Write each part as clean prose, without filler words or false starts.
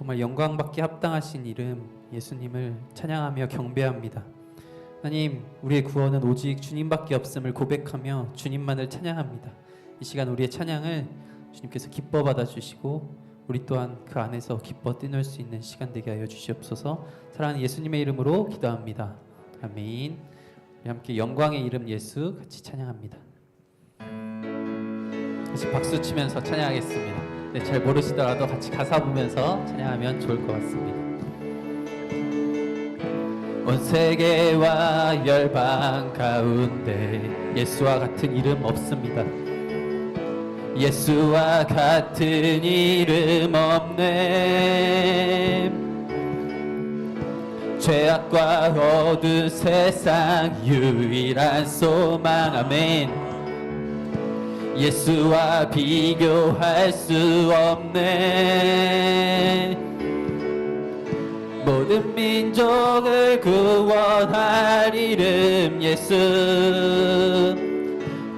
정말 영광받기 합당하신 이름 예수님을 찬양하며 경배합니다. 하나님, 우리의 구원은 오직 주님밖에 없음을 고백하며 주님만을 찬양합니다. 이 시간 우리의 찬양을 주님께서 기뻐 받아주시고 우리 또한 그 안에서 기뻐 뛰놀 수 있는 시간 되게 하여 주시옵소서. 사랑하는 예수님의 이름으로 기도합니다. 아멘. 우리 함께 영광의 이름 예수 같이 찬양합니다. 같이 박수 치면서 찬양하겠습니다. 네, 잘 모르시더라도 같이 가사 보면서 찬양하면 좋을 것 같습니다. 온 세계와 열방 가운데 예수와 같은 이름 없습니다. 예수와 같은 이름 없네. 죄악과 어두운 세상 유일한 소망. 아멘. 예수와 비교할 수 없네. 모든 민족을 구원할 이름 예수.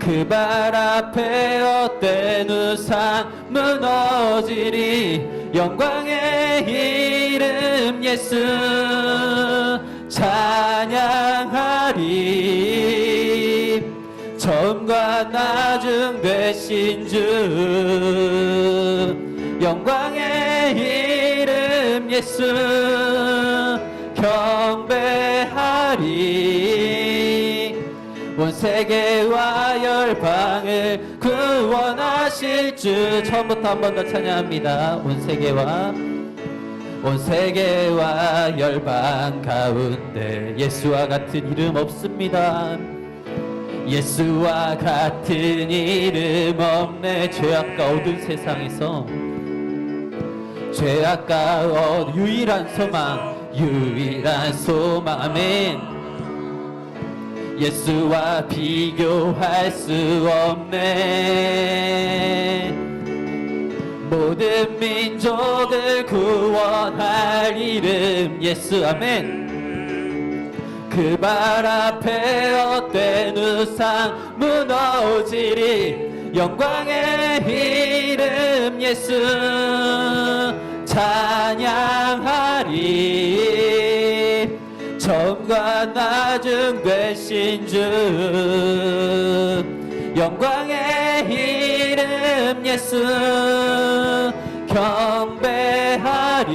그 발 앞에 헛된 우상 무너지리. 영광의 이름 예수 찬양하리. 처음과 나중 되신 주 영광의 이름 예수 경배하리. 온 세계와 열방을 구원하실 주. 처음부터 한 번 더 찬양합니다. 온 세계와 열방 가운데 예수와 같은 이름 없습니다. 예수와 같은 이름 없네. 죄악과 어두운 세상에서 죄악과 유일한 소망. 아멘. 예수와 비교할 수 없네. 모든 민족을 구원할 이름 예수. 아멘. 그 발 앞에 헛된 우상 무너지리. 영광의 이름 예수 찬양하리. 처음과 나중 되신 주 영광의 이름 예수 경배하리.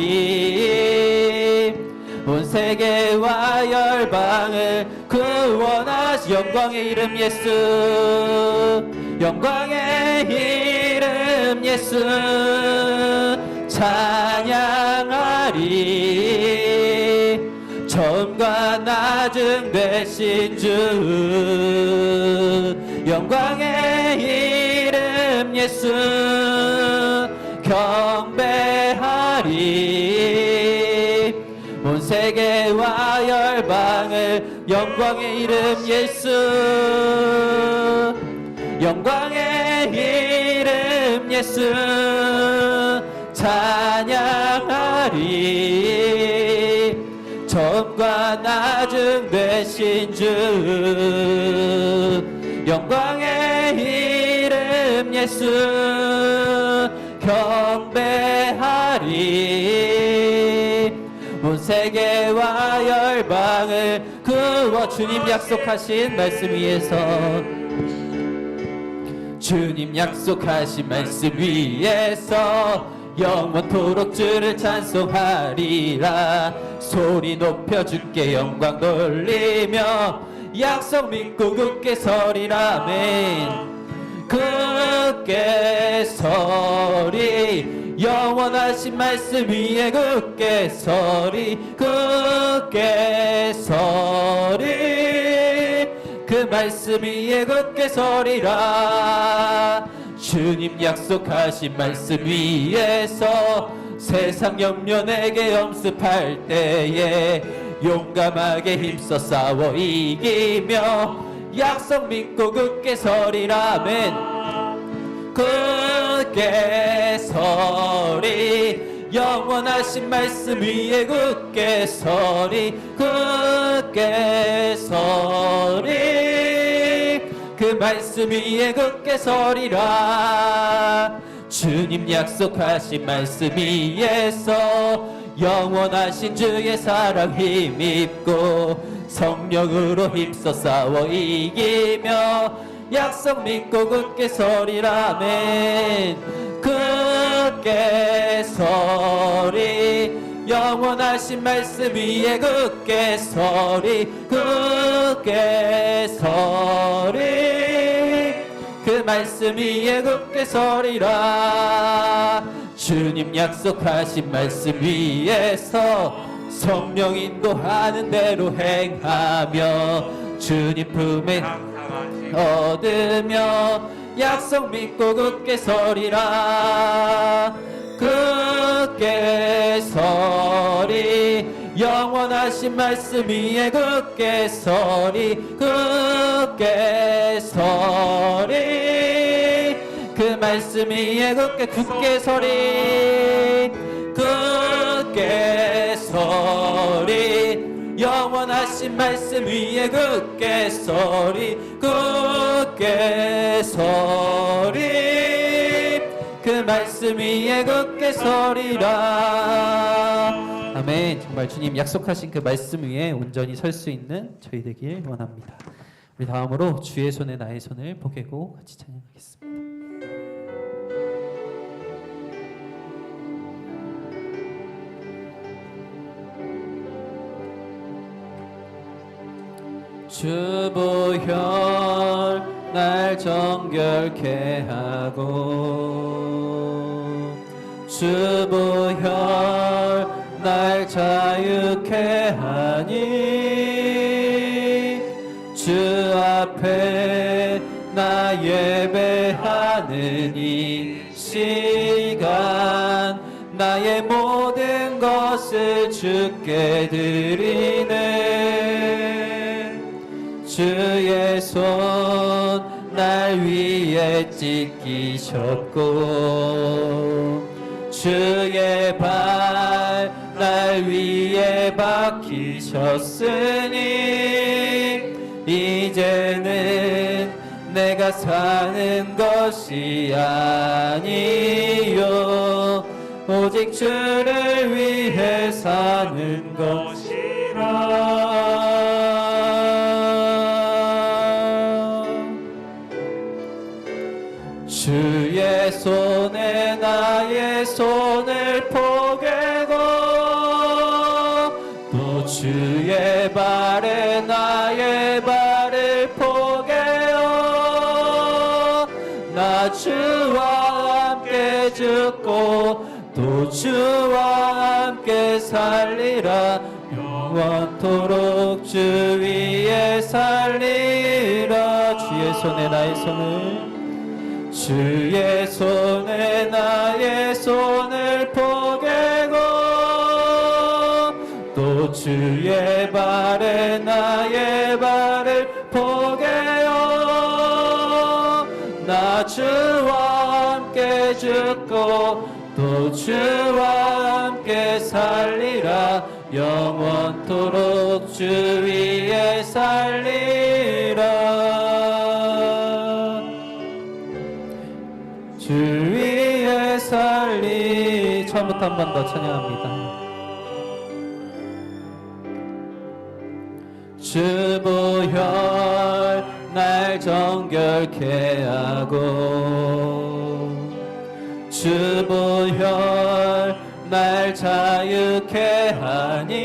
온 세계와 열방을 구원하시. 영광의 이름 예수. 영광의 이름 예수 찬양하리. 처음과 나중 되신 주 영광의 이름 예수 경배하리. 온 세계와 열방을 영광의 이름 예수 영광의 이름 예수 찬양하리. 처음과 나중 되신 주 영광의 이름 예수 경배하리. 온 세계와 열방을 구워. 주님 약속하신 말씀 위에서 주님 약속하신 말씀 위에서 영원토록 주를 찬송하리라. 소리 높여 주께 영광 돌리며 약속 믿고 굳게 서리라. 아멘. 굳게 서리. 영원하신 말씀 위에 굳게 서리. 굳게 서리. 그 말씀 위에 굳게 서리라. 주님 약속하신 말씀 위에서 세상 염려 내게 엄습할 때에 용감하게 힘써 싸워 이기며 약속 믿고 굳게 서리라. 아멘. 굳게 서리. 영원하신 말씀 위에 굳게 서리. 굳게 서리. 그 말씀 위에 굳게 서리라. 주님 약속하신 말씀 위에서 영원하신 주의 사랑 힘입고 성령으로 힘써 싸워 이기며 약속 믿고 굳게 서리라멘. 굳게 서리 영원하신 말씀 위에 굳게 서리 굳게 서리 그 말씀 위에 굳게 서리라. 주님 약속하신 말씀 위에서 성령 인도하는 대로 행하며 주님 품에 얻으며 약속 믿고 굳게 서리라. 굳게 서리 영원하신 말씀 위에 굳게 서리 굳게 서리 그 말씀 위에 굳게 서리 굳게 서리 영원하신 말씀 위에 굳게 서리 굳게 서리 그 말씀 위에 굳게 서리라. 아멘. 정말 주님 약속하신 그 말씀 위에 온전히 설 수 있는 저희 되길 원합니다. 우리 다음으로 주의 손에 나의 손을 포개고 같이 찬양하겠습니다. 주보혈 날 정결케 하고 주보혈 날 자유케 하니 주 앞에 나 예배하는 이 시간 나의 모든 것을 주께 드리네. 주의 손 날 위에 찢기셨고 주의 발 날 위에 박히셨으니 이제는 내가 사는 것이 아니요 오직 주를 위해 사는 것이라. 주의 손에 나의 손을 포개고 또 주의 발에 나의 발을 포개어 나 주와 함께 죽고 또 주와 함께 살리라. 영원토록 주 위에 살리라. 주의 손에 나의 손을 주의 손에 나의 손을 포개고 또 주의 발에 나의 발을 포개어 나 주와 함께 죽고 또 주와 함께 살리라. 영원토록 주 위에 살리라. 주 위에 살리. 처음부터 한 번 더 찬양합니다. 주보혈 날 정결케 하고 주보혈 날 자유케 하니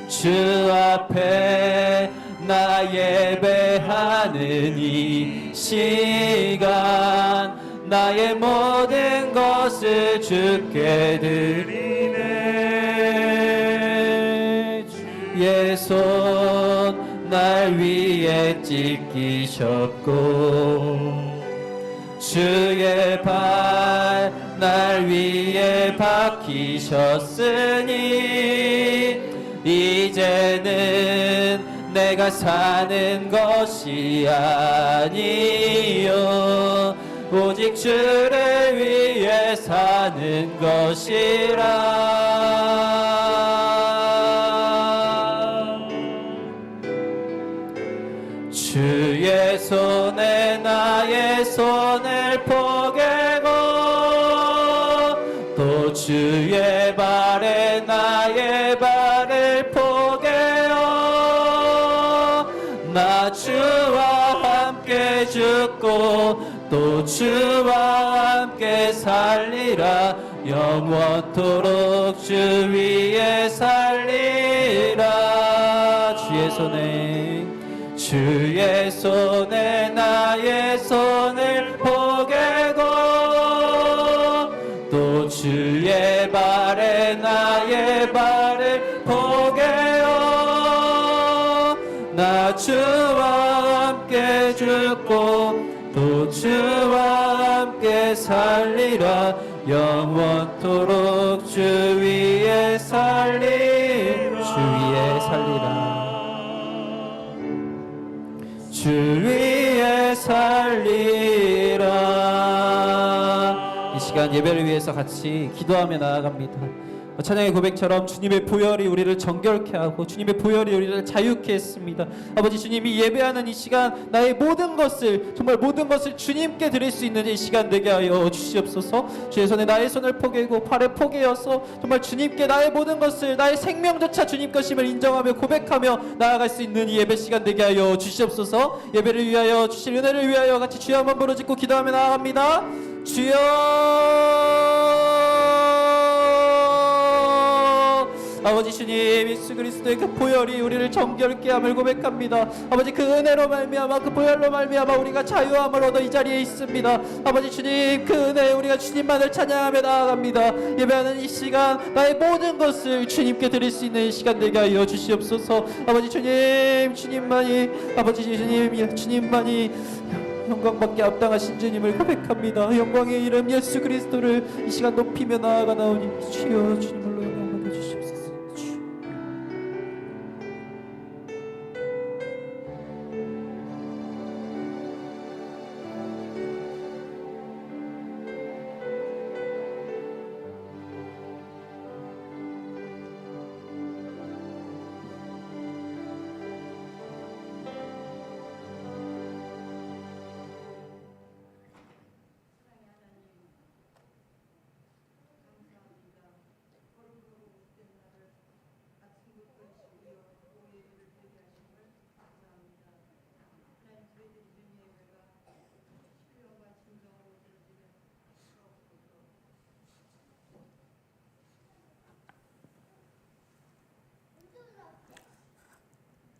주 앞에 나 예배하는 이 시간 나의 모든 것을 주께 드리네. 주의 손 날 위에 찢기셨고 주의 발 날 위에 박히셨으니 이제는 내가 사는 것이 아니요 오직 주를 위해 사는 것이라. 주의 손에 나의 손을 포개고 또 주의 발에 나의 발을 포개어 나 주와 함께 죽고 또 주와 함께 살리라 영원토록 주 위에 살리라 주의 손에 나의 손을 포개고 또 주의 발에 나의 발을 포개어 나 주와 함께 죽고 또 주와 함께 살리라 영원토록 주 위에 살리라 주 위에 살리라. 이 시간 예배를 위해서 같이 기도하며 나아갑니다. 찬양의 고백처럼 주님의 보혈이 우리를 정결케 하고 주님의 보혈이 우리를 자유케 했습니다. 아버지 주님이 예배하는 이 시간 나의 모든 것을 정말 모든 것을 주님께 드릴 수 있는 이 시간 되게 하여 주시옵소서. 주의 손에 나의 손을 포개고 발에 포개어서 정말 주님께 나의 모든 것을 나의 생명조차 주님 것임을 인정하며 고백하며 나아갈 수 있는 이 예배 시간 되게 하여 주시옵소서. 예배를 위하여 주실 은혜를 위하여 같이 주여 한번 부르짖고 기도하며 나아갑니다. 주여 아버지 주님 예수 그리스도의 그 보혈이 우리를 정결케 함을 고백합니다. 아버지 그 은혜로 말미암아 그 보혈로 말미암아 우리가 자유함을 얻어 이 자리에 있습니다. 아버지 주님 그 은혜에 우리가 주님만을 찬양하며 나아갑니다. 예배하는 이 시간 나의 모든 것을 주님께 드릴 수 있는 이 시간 되게 하여 주시옵소서. 아버지 주님 주님만이 아버지 주님 주님만이 영광받게 합당하신 주님을 고백합니다. 영광의 이름 예수 그리스도를 이 시간 높이며 나아가나오니 주여 주님을 영광받아 주시옵소서.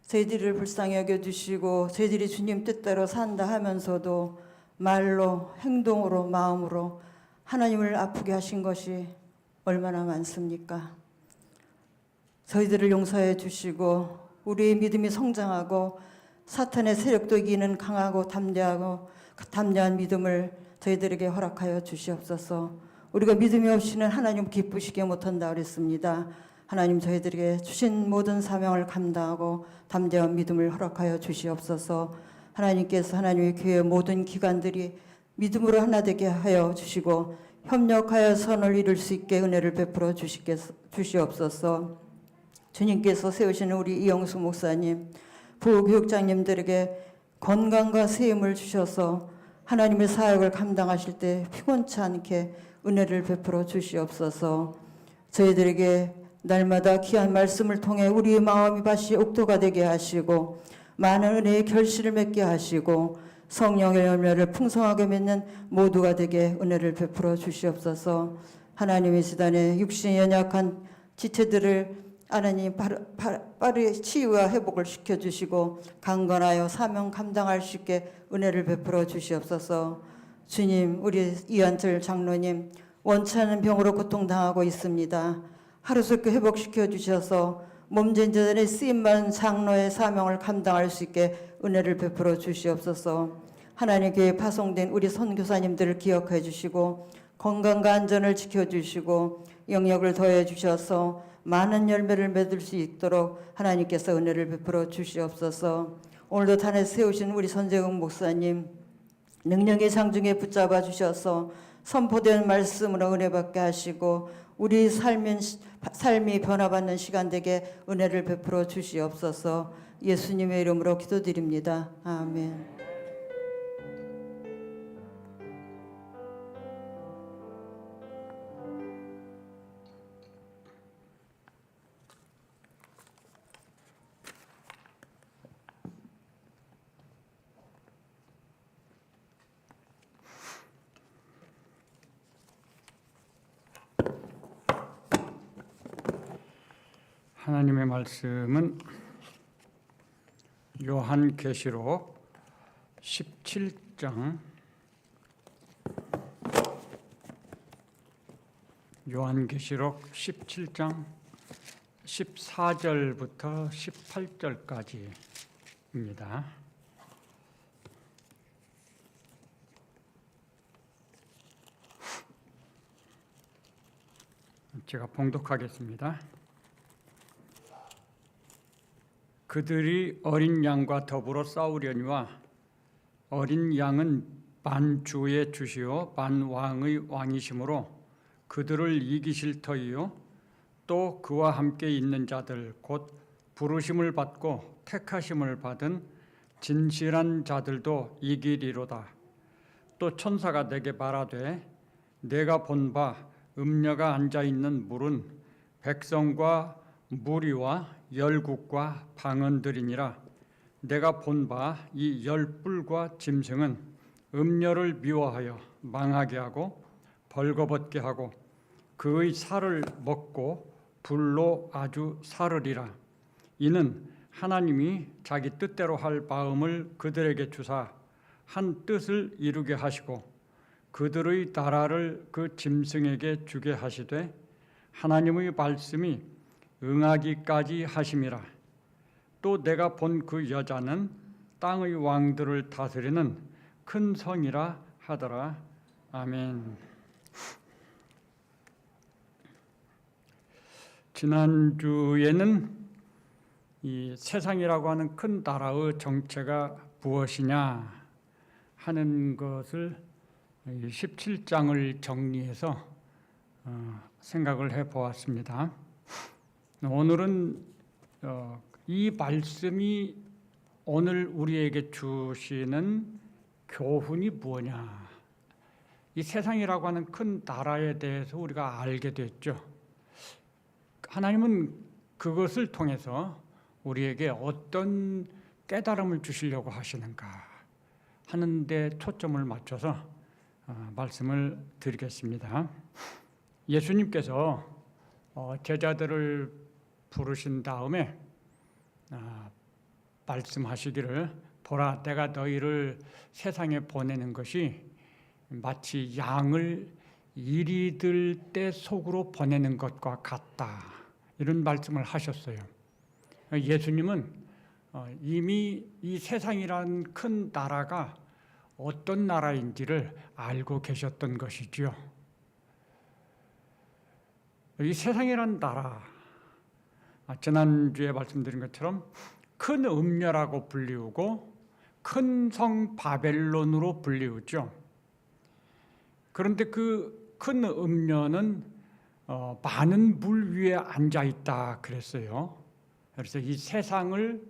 저희들을 불쌍히 여겨주시고 저희들이 주님 뜻대로 산다 하면서도 말로 행동으로 마음으로 하나님을 아프게 하신 것이 얼마나 많습니까? 저희들을 용서해 주시고 우리의 믿음이 성장하고 사탄의 세력도 이기는 강하고 담대한 믿음을 저희들에게 허락하여 주시옵소서. 우리가 믿음이 없이는 하나님 기쁘시게 못한다 그랬습니다. 하나님 저희들에게 주신 모든 사명을 감당하고 담대한 믿음을 허락하여 주시옵소서. 하나님께서 하나님의 교회 모든 기관들이 믿음으로 하나 되게 하여 주시고 협력하여 선을 이룰 수 있게 은혜를 베풀어 주시옵소서. 주님께서 세우시는 우리 이영수 목사님, 부교육장님들에게 건강과 세임을 주셔서 하나님의 사역을 감당하실 때 피곤치 않게 은혜를 베풀어 주시옵소서. 저희들에게 날마다 귀한 말씀을 통해 우리의 마음이 밭이 옥토가 되게 하시고 많은 은혜의 결실을 맺게 하시고 성령의 열매를 풍성하게 맺는 모두가 되게 은혜를 베풀어 주시옵소서. 하나님의 지단에 육신이 연약한 지체들을 하나님 빠르게 치유와 회복을 시켜주시고 강건하여 사명 감당할 수 있게 은혜를 베풀어 주시옵소서. 주님, 우리 이한철 장로님 원치 않은 병으로 고통당하고 있습니다. 하루속히 회복시켜 주셔서 몸전전에 쓰임만 장로의 사명을 감당할 수 있게 은혜를 베풀어 주시옵소서. 하나님 교회에 파송된 우리 선교사님들을 기억해 주시고 건강과 안전을 지켜주시고 영역을 더해 주셔서 많은 열매를 맺을 수 있도록 하나님께서 은혜를 베풀어 주시옵소서. 오늘도 단에 세우신 우리 선재웅 목사님 능력의 상중에 붙잡아 주셔서 선포된 말씀으로 은혜 받게 하시고 우리 삶이 변화받는 시간 되게 은혜를 베풀어 주시옵소서. 예수님의 이름으로 기도드립니다. 아멘. 하나님의 말씀은 요한계시록 17장 요한계시록 17장 14절부터 18절까지입니다. 제가 봉독하겠습니다. 그들이 어린 양과 더불어 싸우려니와 어린 양은 반 주의 주시오 반 왕의 왕이시므로 그들을 이기실 터이요 또 그와 함께 있는 자들 곧 부르심을 받고 택하심을 받은 진실한 자들도 이기리로다. 또 천사가 내게 말하되 내가 본 바 음녀가 앉아 있는 물은 백성과 무리와 열국과 방언들이니라. 내가 본 바 이 열불과 짐승은 음녀를 미워하여 망하게 하고 벌거벗게 하고 그의 살을 먹고 불로 아주 사르리라. 이는 하나님이 자기 뜻대로 할 마음을 그들에게 주사 한 뜻을 이루게 하시고 그들의 나라를 그 짐승에게 주게 하시되 하나님의 말씀이 응하기까지 하심이라. 또 내가 본 그 여자는 땅의 왕들을 다스리는 큰 성이라 하더라. 아멘. 지난주에는 이 세상이라고 하는 큰 나라의 정체가 무엇이냐 하는 것을 17장을 정리해서 생각을 해보았습니다. 오늘은 이 말씀이 오늘 우리에게 주시는 교훈이 뭐냐, 이 세상이라고 하는 큰 나라에 대해서 우리가 알게 됐죠. 하나님은 그것을 통해서 우리에게 어떤 깨달음을 주시려고 하시는가 하는 데 초점을 맞춰서 말씀을 드리겠습니다. 예수님께서 제자들을 부르신 다음에 말씀하시기를 보라 내가 너희를 세상에 보내는 것이 마치 양을 이리들 때 속으로 보내는 것과 같다, 이런 말씀을 하셨어요. 예수님은 이미 이 세상이란 큰 나라가 어떤 나라인지를 알고 계셨던 것이지요. 이 세상이란 나라, 지난주에 말씀드린 것처럼 큰 음녀라고 불리우고 큰 성 바벨론으로 불리우죠. 그런데 그 큰 음녀는 많은 물 위에 앉아 있다 그랬어요. 그래서 이 세상을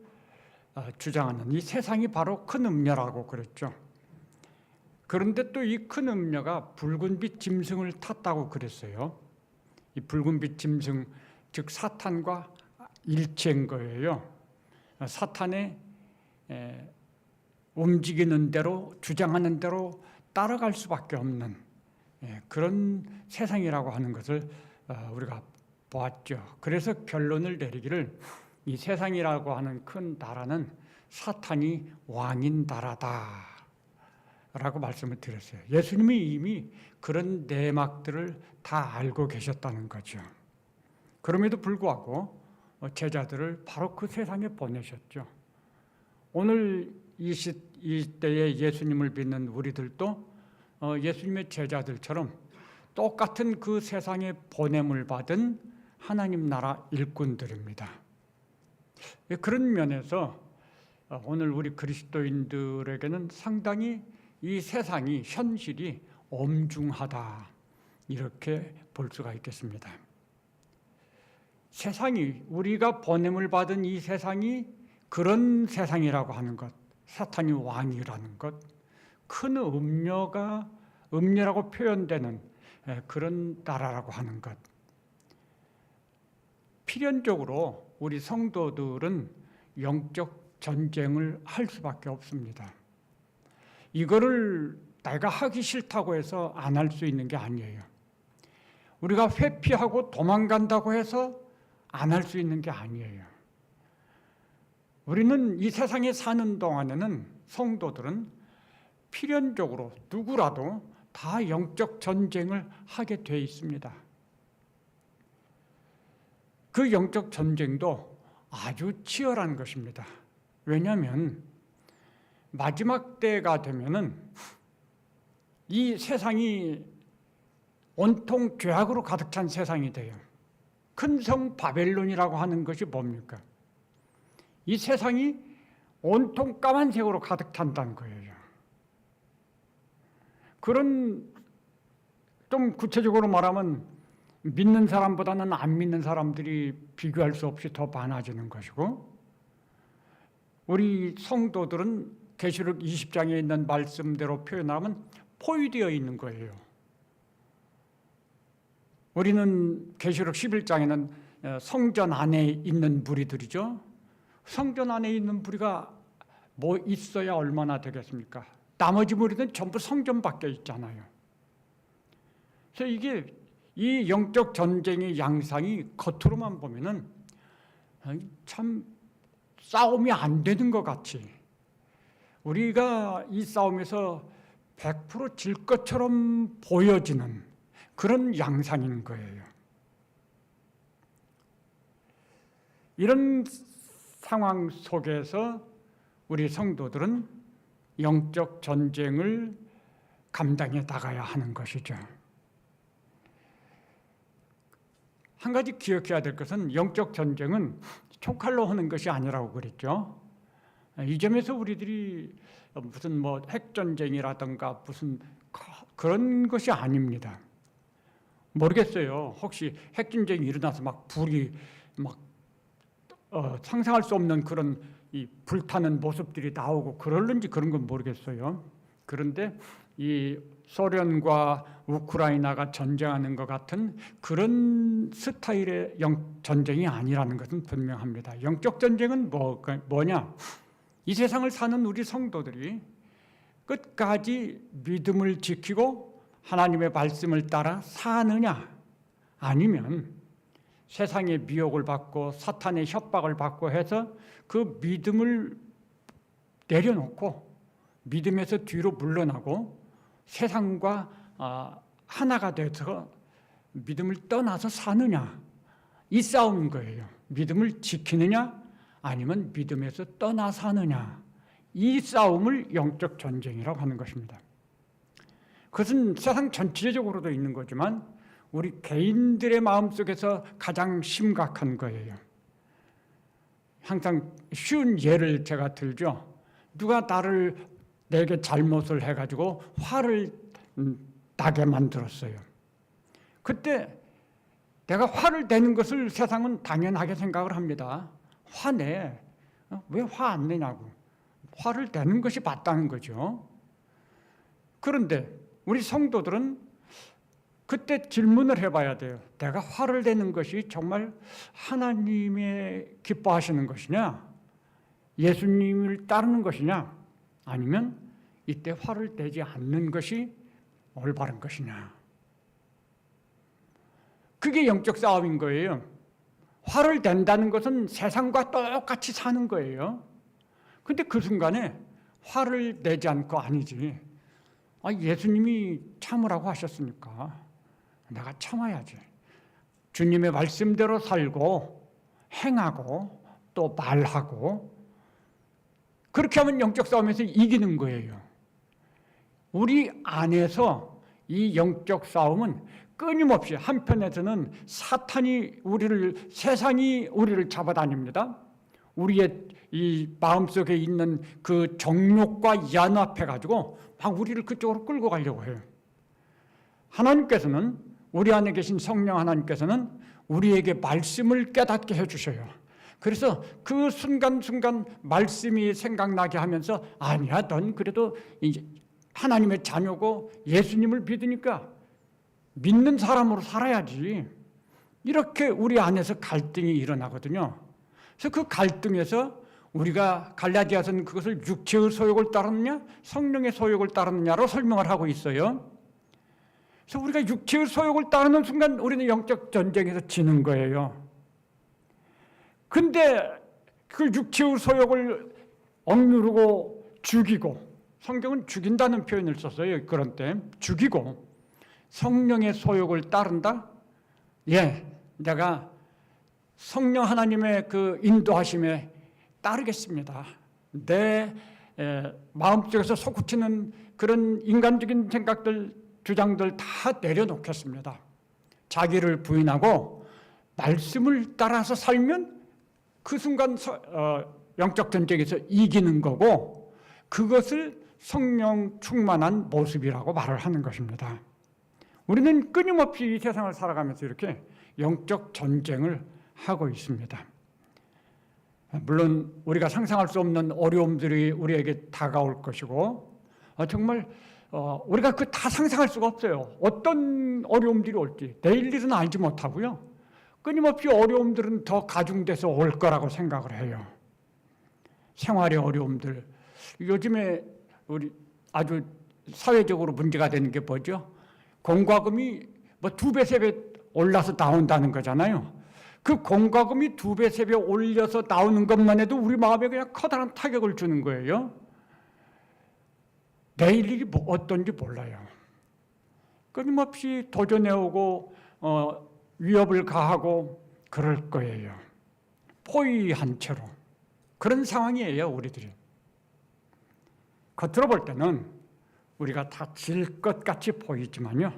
주장하는 이 세상이 바로 큰 음녀라고 그랬죠. 그런데 또 이 큰 음녀가 붉은빛 짐승을 탔다고 그랬어요. 이 붉은빛 짐승, 즉 사탄과 일체인 거예요. 사탄의 움직이는 대로, 주장하는 대로 따라갈 수밖에 없는 그런 세상이라고 하는 것을 우리가 보았죠. 그래서 결론을 내리기를 이 세상이라고 하는 큰 나라는 사탄이 왕인 나라다 라고 말씀을 드렸어요. 예수님이 이미 그런 내막들을 다 알고 계셨다는 거죠. 그럼에도 불구하고 제자들을 바로 그 세상에 보내셨죠. 오늘 이 시대에 예수님을 믿는 우리들도 예수님의 제자들처럼 똑같은 그 세상에 보냄을 받은 하나님 나라 일꾼들입니다. 그런 면에서 오늘 우리 그리스도인들에게는 상당히 이 세상이, 현실이 엄중하다, 이렇게 볼 수가 있겠습니다. 세상이, 우리가 보냄을 받은 이 세상이 그런 세상이라고 하는 것, 사탄이 왕이라는 것, 큰 음녀라고 표현되는 그런 나라라고 하는 것, 필연적으로 우리 성도들은 영적 전쟁을 할 수밖에 없습니다. 이거를 내가 하기 싫다고 해서 안 할 수 있는 게 아니에요. 우리가 회피하고 도망간다고 해서 안 할 수 있는 게 아니에요. 우리는 이 세상에 사는 동안에는 성도들은 필연적으로 누구라도 다 영적 전쟁을 하게 돼 있습니다. 그 영적 전쟁도 아주 치열한 것입니다. 왜냐하면 마지막 때가 되면은 이 세상이 온통 죄악으로 가득 찬 세상이 돼요. 큰 성 바벨론이라고 하는 것이 뭡니까? 이 세상이 온통 까만색으로 가득 찬다는 거예요. 그런, 좀 구체적으로 말하면 믿는 사람보다는 안 믿는 사람들이 비교할 수 없이 더 많아지는 것이고, 우리 성도들은 계시록 20장에 있는 말씀대로 표현하면 포위되어 있는 거예요. 우리는 계시록 11장에는 성전 안에 있는 무리들이죠. 성전 안에 있는 무리가 뭐 있어야 얼마나 되겠습니까? 나머지 무리는 전부 성전 밖에 있잖아요. 그래서 이게 이 영적 전쟁의 양상이 겉으로만 보면은 참 싸움이 안 되는 것 같이, 우리가 이 싸움에서 100% 질 것처럼 보여지는 그런 양상인 거예요. 이런 상황 속에서 우리 성도들은 영적 전쟁을 감당해 나가야 하는 것이죠. 한 가지 기억해야 될 것은 영적 전쟁은 총칼로 하는 것이 아니라고 그랬죠. 이 점에서 우리들이 무슨 뭐 핵전쟁이라든가 무슨 그런 것이 아닙니다. 모르겠어요. 혹시 핵전쟁이 일어나서 막 불이 막 상상할 수 없는 그런 이 불타는 모습들이 나오고 그럴는지 그런 건 모르겠어요. 그런데 이 소련과 우크라이나가 전쟁하는 것 같은 그런 스타일의 전쟁이 아니라는 것은 분명합니다. 영적 전쟁은 뭐냐? 이 세상을 사는 우리 성도들이 끝까지 믿음을 지키고 하나님의 말씀을 따라 사느냐, 아니면 세상의 미혹을 받고 사탄의 협박을 받고 해서 그 믿음을 내려놓고 믿음에서 뒤로 물러나고 세상과 하나가 돼서 믿음을 떠나서 사느냐, 이 싸움인 거예요. 믿음을 지키느냐 아니면 믿음에서 떠나 사느냐, 이 싸움을 영적 전쟁이라고 하는 것입니다. 그것은 세상 전체적으로도 있는 거지만 우리 개인들의 마음속에서 가장 심각한 거예요. 항상 쉬운 예를 제가 들죠. 누가 내게 잘못을 해가지고 화를 나게 만들었어요. 그때 내가 화를 내는 것을 세상은 당연하게 생각을 합니다. 화내. 왜 화 안 내냐고. 화를 내는 것이 맞다는 거죠. 그런데 우리 성도들은 그때 질문을 해봐야 돼요. 내가 화를 내는 것이 정말 하나님의 기뻐하시는 것이냐, 예수님을 따르는 것이냐, 아니면 이때 화를 내지 않는 것이 올바른 것이냐. 그게 영적 싸움인 거예요. 화를 낸다는 것은 세상과 똑같이 사는 거예요. 근데 그 순간에 화를 내지 않고 아니지. 예수님이 참으라고 하셨으니까 내가 참아야지. 주님의 말씀대로 살고 행하고 또 말하고, 그렇게 하면 영적 싸움에서 이기는 거예요. 우리 안에서 이 영적 싸움은 끊임없이, 한편에서는 세상이 우리를 잡아다닙니다. 우리의 이 마음속에 있는 그 정욕과 연합해가지고 막 우리를 그쪽으로 끌고 가려고 해요. 하나님께서는, 우리 안에 계신 성령 하나님께서는 우리에게 말씀을 깨닫게 해주셔요. 그래서 그 순간순간 말씀이 생각나게 하면서, 아니야, 넌 그래도 이제 하나님의 자녀고 예수님을 믿으니까 믿는 사람으로 살아야지. 이렇게 우리 안에서 갈등이 일어나거든요. 그래서 그 갈등에서 우리가 갈라디아서는 그것을 육체의 소욕을 따르느냐 성령의 소욕을 따르느냐로 설명을 하고 있어요. 그래서 우리가 육체의 소욕을 따르는 순간 우리는 영적 전쟁에서 지는 거예요. 근데 그 육체의 소욕을 억누르고 죽이고, 성경은 죽인다는 표현을 썼어요. 그런 때 죽이고 성령의 소욕을 따른다? 예, 내가 성령 하나님의 그 인도하심에 따르겠습니다. 내 마음속에서 솟구치는 그런 인간적인 생각들, 주장들 다 내려놓겠습니다. 자기를 부인하고 말씀을 따라서 살면 그 순간 영적 전쟁에서 이기는 거고, 그것을 성령 충만한 모습이라고 말을 하는 것입니다. 우리는 끊임없이 이 세상을 살아가면서 이렇게 영적 전쟁을 하고 있습니다. 물론 우리가 상상할 수 없는 어려움들이 우리에게 다가올 것이고, 정말 우리가 그 다 상상할 수가 없어요. 어떤 어려움들이 올지 내일 일은 알지 못하고요. 끊임없이 어려움들은 더 가중돼서 올 거라고 생각을 해요. 생활의 어려움들, 요즘에 우리 아주 사회적으로 문제가 되는 게 뭐죠? 공과금이 뭐 2배, 3배 올라서 나온다는 거잖아요. 그 공과금이 2배, 3배 올려서 나오는 것만 해도 우리 마음에 그냥 커다란 타격을 주는 거예요. 내일 일이 어떤지 몰라요. 끊임없이 도전해오고 위협을 가하고 그럴 거예요. 포위한 채로. 그런 상황이에요, 우리들이. 겉으로 볼 때는 우리가 다 질 것 같이 보이지만요.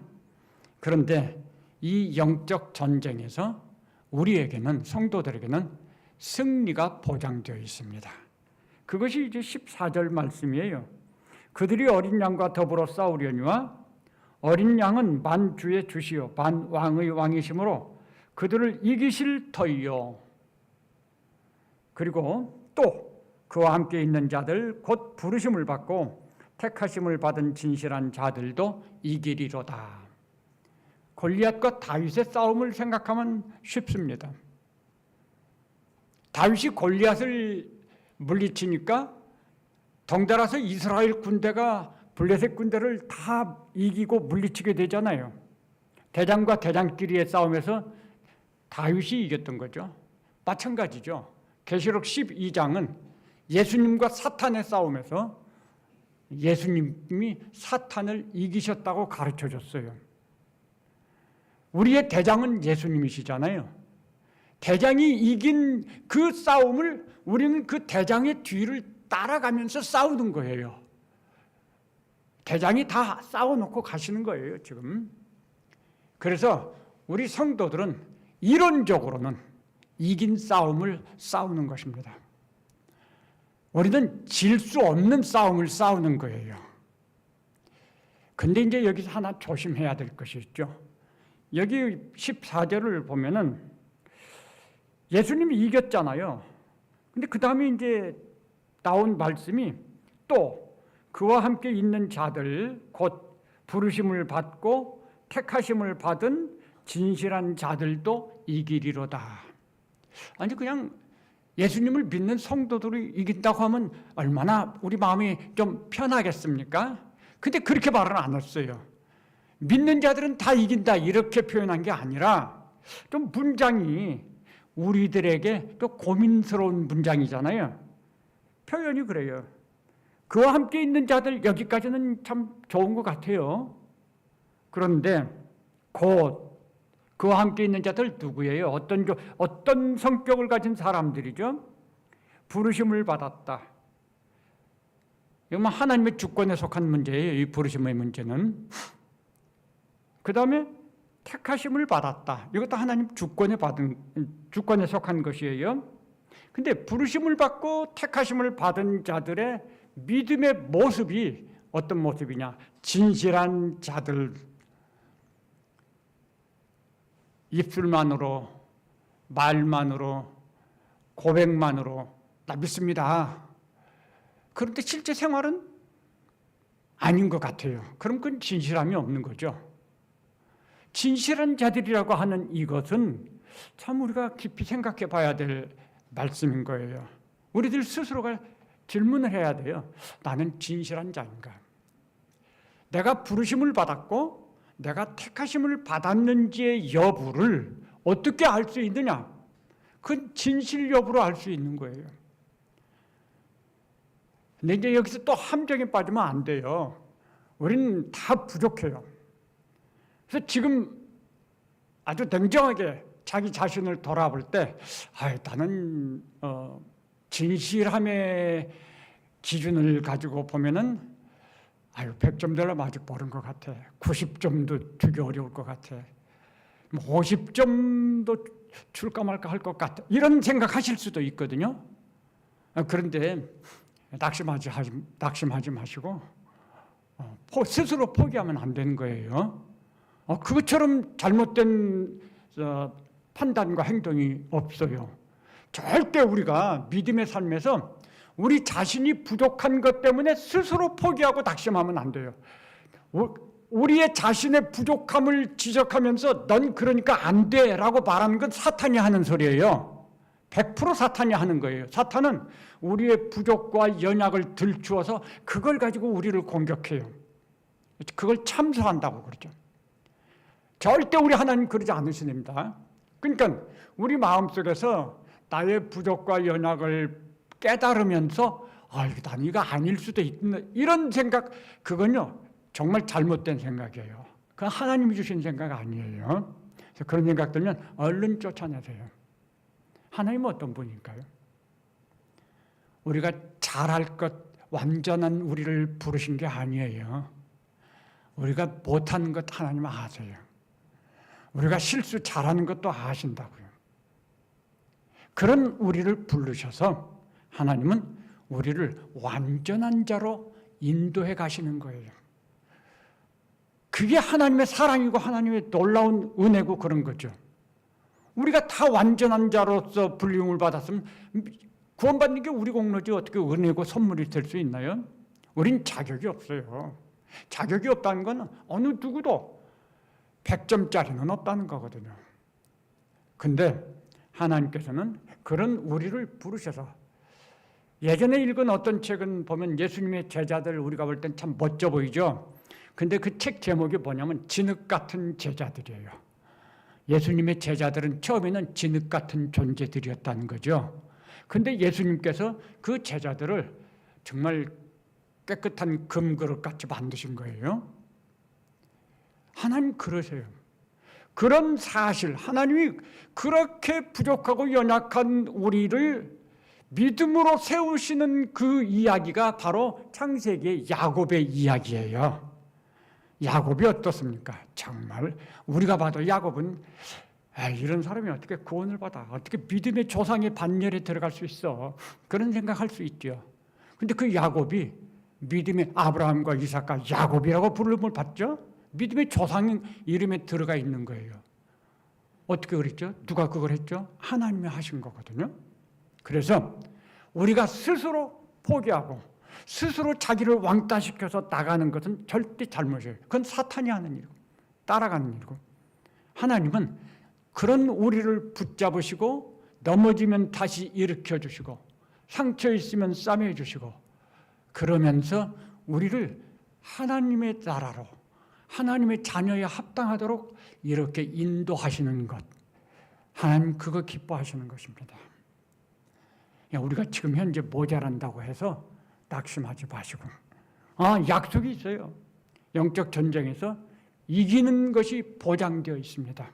그런데 이 영적 전쟁에서 우리에게는, 성도들에게는 승리가 보장되어 있습니다. 그것이 이제 14절 말씀이에요. 그들이 어린 양과 더불어 싸우려니와 어린 양은 만주의 주시요 만 왕의 왕이시므로 그들을 이기실 터이요. 그리고 또 그와 함께 있는 자들 곧 부르심을 받고 택하심을 받은 진실한 자들도 이기리로다. 골리앗과 다윗의 싸움을 생각하면 쉽습니다. 다윗이 골리앗을 물리치니까 덩달아서 이스라엘 군대가 블레셋 군대를 다 이기고 물리치게 되잖아요. 대장과 대장끼리의 싸움에서 다윗이 이겼던 거죠. 마찬가지죠. 계시록 12장은 예수님과 사탄의 싸움에서 예수님이 사탄을 이기셨다고 가르쳐줬어요. 우리의 대장은 예수님이시잖아요. 대장이 이긴 그 싸움을 우리는 그 대장의 뒤를 따라가면서 싸우는 거예요. 대장이 다 싸워놓고 가시는 거예요, 지금. 그래서 우리 성도들은 이론적으로는 이긴 싸움을 싸우는 것입니다. 우리는 질 수 없는 싸움을 싸우는 거예요. 근데 이제 여기서 하나 조심해야 될 것이 있죠. 여기 14절을 보면은 예수님이 이겼잖아요. 근데 그 다음에 이제 나온 말씀이 또 그와 함께 있는 자들 곧 부르심을 받고 택하심을 받은 진실한 자들도 이기리로다. 아니 그냥 예수님을 믿는 성도들이 이긴다고 하면 얼마나 우리 마음이 좀 편하겠습니까? 근데 그렇게 말은 안 했어요. 믿는 자들은 다 이긴다 이렇게 표현한 게 아니라 좀 문장이 우리들에게 또 고민스러운 문장이잖아요. 표현이 그래요. 그와 함께 있는 자들, 여기까지는 참 좋은 것 같아요. 그런데 곧 그와 함께 있는 자들 누구예요? 어떤 성격을 가진 사람들이죠? 부르심을 받았다. 이건 하나님의 주권에 속한 문제예요. 이 부르심의 문제는. 그 다음에 택하심을 받았다. 이것도 하나님 주권에 속한 것이에요. 근데 부르심을 받고 택하심을 받은 자들의 믿음의 모습이 어떤 모습이냐? 진실한 자들. 입술만으로, 말만으로, 고백만으로 나 믿습니다. 그런데 실제 생활은 아닌 것 같아요. 그럼 그건 진실함이 없는 거죠. 진실한 자들이라고 하는 이것은 참 우리가 깊이 생각해 봐야 될 말씀인 거예요. 우리들 스스로가 질문을 해야 돼요. 나는 진실한 자인가? 내가 부르심을 받았고 내가 택하심을 받았는지의 여부를 어떻게 알 수 있느냐? 그건 진실 여부로 알 수 있는 거예요. 근데 이제 여기서 또 함정에 빠지면 안 돼요. 우리는 다 부족해요. 그래서 지금 아주 냉정하게 자기 자신을 돌아볼 때, 나는 진실함의 기준을 가지고 보면은 100점 되려면 아직 모른 것 같아. 90점도 주기 어려울 것 같아. 50점도 줄까 말까 할 것 같아. 이런 생각하실 수도 있거든요. 그런데 낙심하지 마시고 스스로 포기하면 안 되는 거예요. 그것처럼 잘못된 판단과 행동이 없어요. 절대 우리가 믿음의 삶에서 우리 자신이 부족한 것 때문에 스스로 포기하고 낙심하면 안 돼요. 우리의 자신의 부족함을 지적하면서 넌 그러니까 안 돼라고 말하는 건 사탄이 하는 소리예요. 100% 사탄이 하는 거예요. 사탄은 우리의 부족과 연약을 들추어서 그걸 가지고 우리를 공격해요. 그걸 참소한다고 그러죠. 절대 우리 하나님 그러지 않으십니다. 그러니까 우리 마음속에서 나의 부족과 연약을 깨달으면서 난 이거 아닐 수도 있나 이런 생각, 그건요 정말 잘못된 생각이에요. 그건 하나님이 주신 생각 아니에요. 그래서 그런 생각 들면 얼른 쫓아내세요. 하나님은 어떤 분일까요? 우리가 잘할 것, 완전한 우리를 부르신 게 아니에요. 우리가 못하는 것 하나님 아세요. 우리가 실수 잘하는 것도 아신다고요. 그런 우리를 부르셔서 하나님은 우리를 완전한 자로 인도해 가시는 거예요. 그게 하나님의 사랑이고 하나님의 놀라운 은혜고 그런 거죠. 우리가 다 완전한 자로서 불림을 받았으면 구원받는 게 우리 공로지 어떻게 은혜고 선물이 될 수 있나요? 우린 자격이 없어요. 자격이 없다는 건 어느 누구도 100점짜리는 없다는 거거든요. 근데 하나님께서는 그런 우리를 부르셔서, 예전에 읽은 어떤 책은 보면 예수님의 제자들 우리가 볼 땐 참 멋져 보이죠. 근데 그 책 제목이 뭐냐면 진흙 같은 제자들이에요. 예수님의 제자들은 처음에는 진흙 같은 존재들이었다는 거죠. 근데 예수님께서 그 제자들을 정말 깨끗한 금그릇 같이 만드신 거예요. 하나님 그러세요. 그런 사실, 하나님이 그렇게 부족하고 연약한 우리를 믿음으로 세우시는 그 이야기가 바로 창세기의 야곱의 이야기예요. 야곱이 어떻습니까? 정말 우리가 봐도 야곱은 이런 사람이 어떻게 구원을 받아? 어떻게 믿음의 조상의 반열에 들어갈 수 있어? 그런 생각할 수 있죠. 근데 그 야곱이 믿음의 아브라함과 이삭과 야곱이라고 부름을 받죠? 믿음의 조상 이름에 들어가 있는 거예요. 어떻게 그랬죠? 누가 그걸 했죠? 하나님이 하신 거거든요. 그래서 우리가 스스로 포기하고 스스로 자기를 왕따시켜서 나가는 것은 절대 잘못이에요. 그건 사탄이 하는 일이고 따라가는 일이고, 하나님은 그런 우리를 붙잡으시고 넘어지면 다시 일으켜주시고 상처 있으면 싸매주시고, 그러면서 우리를 하나님의 나라로, 하나님의 자녀에 합당하도록 이렇게 인도하시는 것, 하나님 그거 기뻐하시는 것입니다. 우리가 지금 현재 모자란다고 해서 낙심하지 마시고, 약속이 있어요. 영적 전쟁에서 이기는 것이 보장되어 있습니다.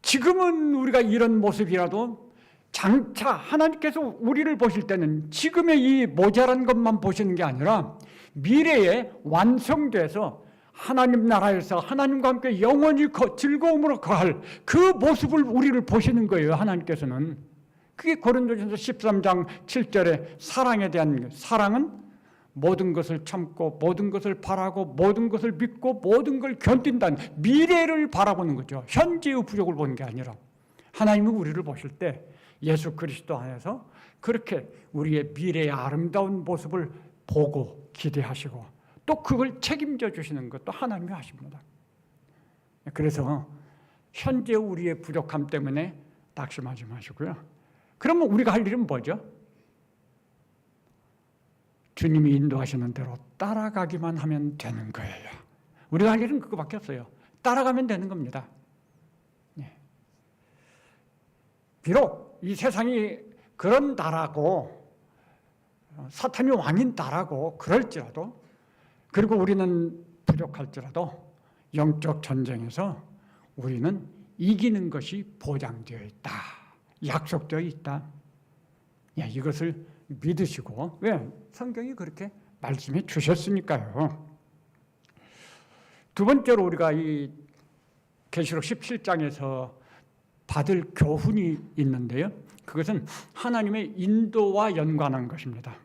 지금은 우리가 이런 모습이라도 장차 하나님께서 우리를 보실 때는 지금의 이 모자란 것만 보시는 게 아니라 미래에 완성돼서 하나님 나라에서 하나님과 함께 영원히 즐거움으로 거할 그 모습을 우리를 보시는 거예요. 하나님께서는. 그게 고린도전서 13장 7절에 사랑에 대한, 사랑은 모든 것을 참고 모든 것을 바라고 모든 것을 믿고 모든 걸 견딘다는 미래를 바라보는 거죠. 현재의 부족을 보는 게 아니라 하나님은 우리를 보실 때 예수 그리스도 안에서 그렇게 우리의 미래의 아름다운 모습을 보고 기대하시고 또 그걸 책임져 주시는 것도 하나님이 하십니다. 그래서 현재 우리의 부족함 때문에 낙심하지 마시고요. 그러면 우리가 할 일은 뭐죠? 주님이 인도하시는 대로 따라가기만 하면 되는 거예요. 우리가 할 일은 그거밖에 없어요. 따라가면 되는 겁니다. 비록 이 세상이 그런 나라고 사탄이 왕인 나라고 그럴지라도, 그리고 우리는 부족할지라도 영적 전쟁에서 우리는 이기는 것이 보장되어 있다, 약속되어 있다. 이것을 믿으시고, 왜? 성경이 그렇게 말씀해 주셨으니까요. 두 번째로 우리가 이 계시록 17장에서 받을 교훈이 있는데요. 그것은 하나님의 인도와 연관한 것입니다.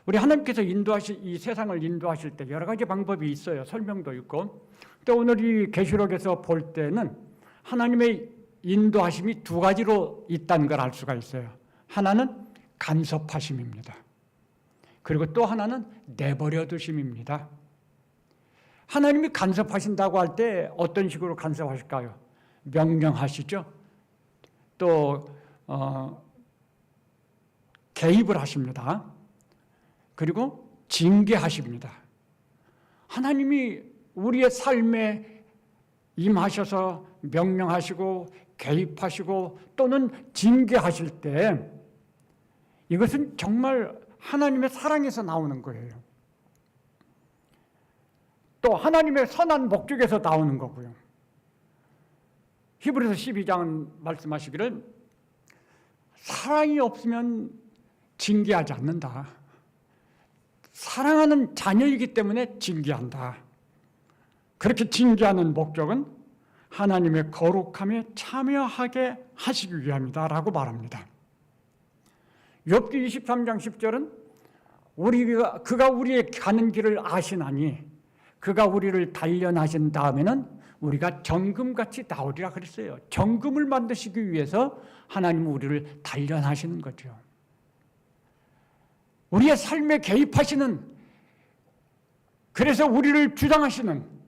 우리 하나님께서 이 세상을 인도하실 때 여러 가지 방법이 있어요. 설명도 있고. 또 오늘 이 계시록에서 볼 때는 하나님의 인도하심이 두 가지로 있다는 걸 알 수가 있어요. 하나는 간섭하심입니다. 그리고 또 하나는 내버려 두심입니다. 하나님이 간섭하신다고 할 때 어떤 식으로 간섭하실까요? 명령하시죠. 또 개입을 하십니다. 그리고 징계하십니다. 하나님이 우리의 삶에 임하셔서 명령하시고 개입하시고 또는 징계하실 때 이것은 정말 하나님의 사랑에서 나오는 거예요. 또 하나님의 선한 목적에서 나오는 거고요. 히브리서 12장은 말씀하시기를 사랑이 없으면 징계하지 않는다. 사랑하는 자녀이기 때문에 징계한다. 그렇게 징계하는 목적은 하나님의 거룩함에 참여하게 하시기 위함이다 라고 말합니다. 욥기 23장 10절은 그가 우리의 가는 길을 아시나니 그가 우리를 단련하신 다음에는 우리가 정금같이 나오리라 그랬어요. 정금을 만드시기 위해서 하나님은 우리를 단련하시는 거죠. 우리의 삶에 개입하시는, 그래서 우리를 주장하시는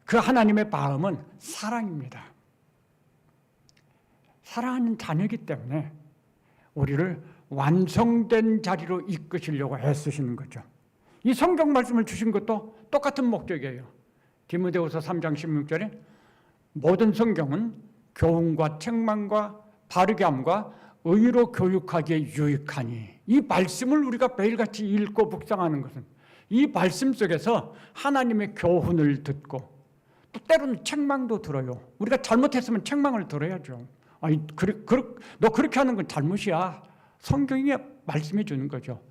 그 하나님의 마음은 사랑입니다. 사랑하는 자녀이기 때문에 우리를 완성된 자리로 이끄시려고 애쓰시는 거죠. 이 성경 말씀을 주신 것도 똑같은 목적이에요. 디모데후서 3장 16절에 모든 성경은 교훈과 책망과 바르게 함과 의로 교육하기에 유익하니, 이 말씀을 우리가 매일같이 읽고 묵상하는 것은 이 말씀 속에서 하나님의 교훈을 듣고 또 때로는 책망도 들어요. 우리가 잘못했으면 책망을 들어야죠. 아니, 너 그렇게 하는 건 잘못이야. 성경이 말씀해 주는 거죠.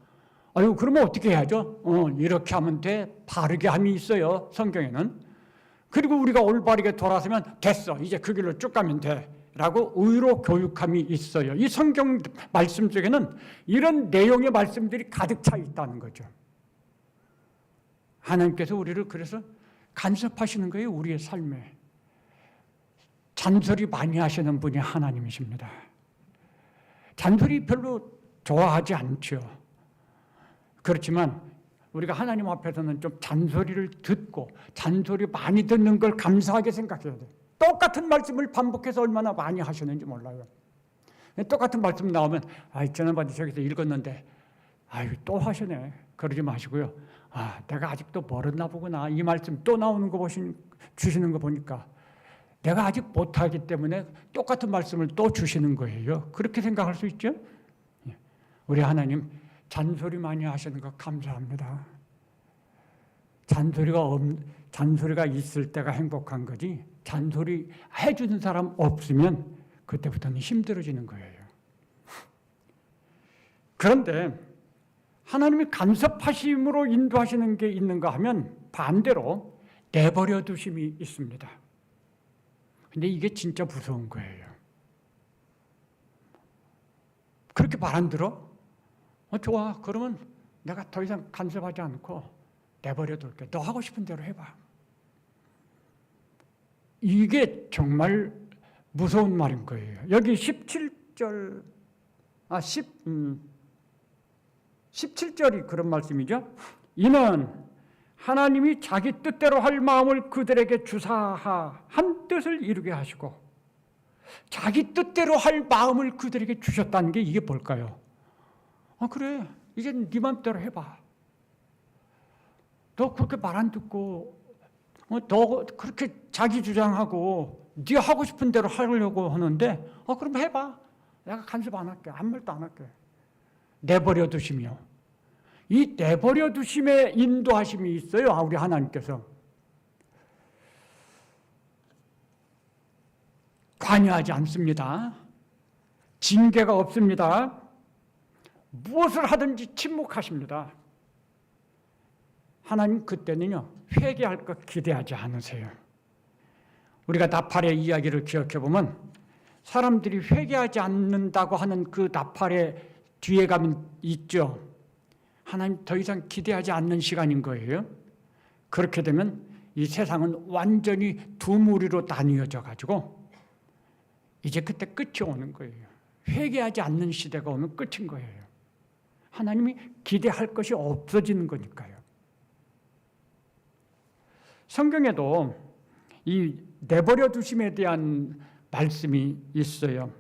아유, 그러면 어떻게 해야죠? 이렇게 하면 돼. 바르게 함이 있어요, 성경에는. 그리고 우리가 올바르게 돌아서면 됐어. 이제 그 길로 쭉 가면 돼. 라고 의로 교육함이 있어요. 이 성경 말씀 속에는 이런 내용의 말씀들이 가득 차 있다는 거죠. 하나님께서 우리를 그래서 간섭하시는 거예요, 우리의 삶에. 잔소리 많이 하시는 분이 하나님이십니다. 잔소리 별로 좋아하지 않죠. 그렇지만 우리가 하나님 앞에서는 좀 잔소리를 듣고 잔소리 많이 듣는 걸 감사하게 생각해야 돼요. 똑같은 말씀을 반복해서 얼마나 많이 하셨는지 몰라요. 똑같은 말씀 나오면 지난번에 저기서 읽었는데 또 하시네. 그러지 마시고요. 내가 아직도 멀었나 보구나. 이 말씀 또 나오는 거 주시는 거 보니까 내가 아직 못하기 때문에 똑같은 말씀을 또 주시는 거예요. 그렇게 생각할 수 있죠? 우리 하나님 잔소리 많이 하시는 거 감사합니다. 잔소리가 있을 때가 행복한 거지, 잔소리 해주는 사람 없으면 그때부터는 힘들어지는 거예요. 그런데 하나님이 간섭하심으로 인도하시는 게 있는가 하면 반대로 내버려 두심이 있습니다. 근데 이게 진짜 무서운 거예요. 그렇게 말 안 들어? 좋아. 그러면 내가 더 이상 간섭하지 않고 내버려 둘게. 너 하고 싶은 대로 해봐. 이게 정말 무서운 말인 거예요. 여기 17절, 17절이 그런 말씀이죠. 이는 하나님이 자기 뜻대로 할 마음을 그들에게 주사하 한 뜻을 이루게 하시고, 자기 뜻대로 할 마음을 그들에게 주셨다는 게 이게 뭘까요? 그래, 이제 네 맘대로 해봐. 너 그렇게 말 안 듣고 너 그렇게 자기 주장하고 네 하고 싶은 대로 하려고 하는데 그럼 해봐. 내가 간섭 안 할게. 아무 말도 안 할게. 내버려 두시며. 이 내버려 두심에 인도하심이 있어요. 우리 하나님께서. 관여하지 않습니다. 징계가 없습니다. 무엇을 하든지 침묵하십니다. 하나님 그때는요, 회개할 것 기대하지 않으세요. 우리가 나팔의 이야기를 기억해 보면 사람들이 회개하지 않는다고 하는 그 나팔의 뒤에 가면 있죠. 하나님 더 이상 기대하지 않는 시간인 거예요. 그렇게 되면 이 세상은 완전히 두 무리로 나뉘어져 가지고 이제 그때 끝이 오는 거예요. 회개하지 않는 시대가 오면 끝인 거예요. 하나님이 기대할 것이 없어지는 거니까요. 성경에도 이 내버려 두심에 대한 말씀이 있어요.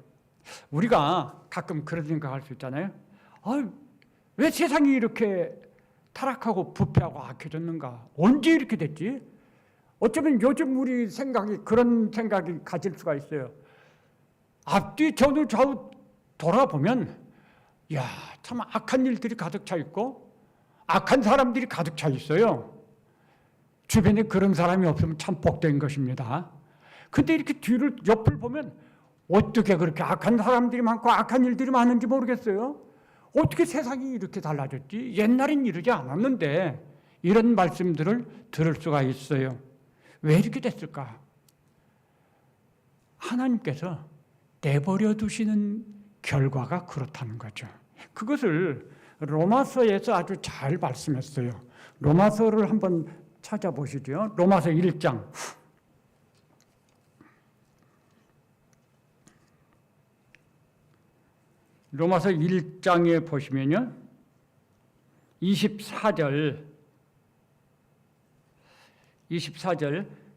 우리가 가끔 그런 생각할 수 있잖아요. 왜 세상이 이렇게 타락하고 부패하고 악해졌는가? 언제 이렇게 됐지? 어쩌면 요즘 우리 생각이 그런 생각이 가질 수가 있어요. 앞뒤 전후 좌우 돌아보면 참 악한 일들이 가득 차 있고 악한 사람들이 가득 차 있어요. 주변에 그런 사람이 없으면 참 복된 것입니다. 근데 이렇게 뒤를 옆을 보면 어떻게 그렇게 악한 사람들이 많고 악한 일들이 많은지 모르겠어요. 어떻게 세상이 이렇게 달라졌지? 옛날엔 이러지 않았는데 이런 말씀들을 들을 수가 있어요. 왜 이렇게 됐을까? 하나님께서 내버려 두시는 결과가 그렇다는 거죠. 그것을 로마서에서 아주 잘 말씀했어요. 로마서를 한번 찾아보시죠. 로마서 1장. 로마서 1장에 보시면요. 24절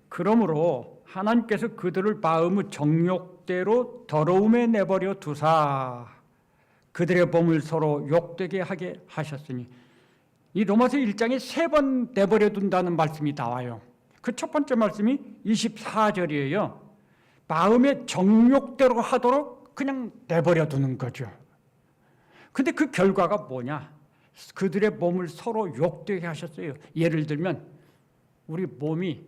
그러므로 하나님께서 그들을 마음의 정욕대로 더러움에 내버려 두사 그들의 몸을 서로 욕되게 하게 하셨으니 이 로마서 1장에 3번 내버려 둔다는 말씀이 나와요. 그 첫 번째 말씀이 24절이에요. 마음의 정욕대로 하도록 그냥 내버려 두는 거죠. 근데 그 결과가 뭐냐? 그들의 몸을 서로 욕되게 하셨어요. 예를 들면 우리 몸이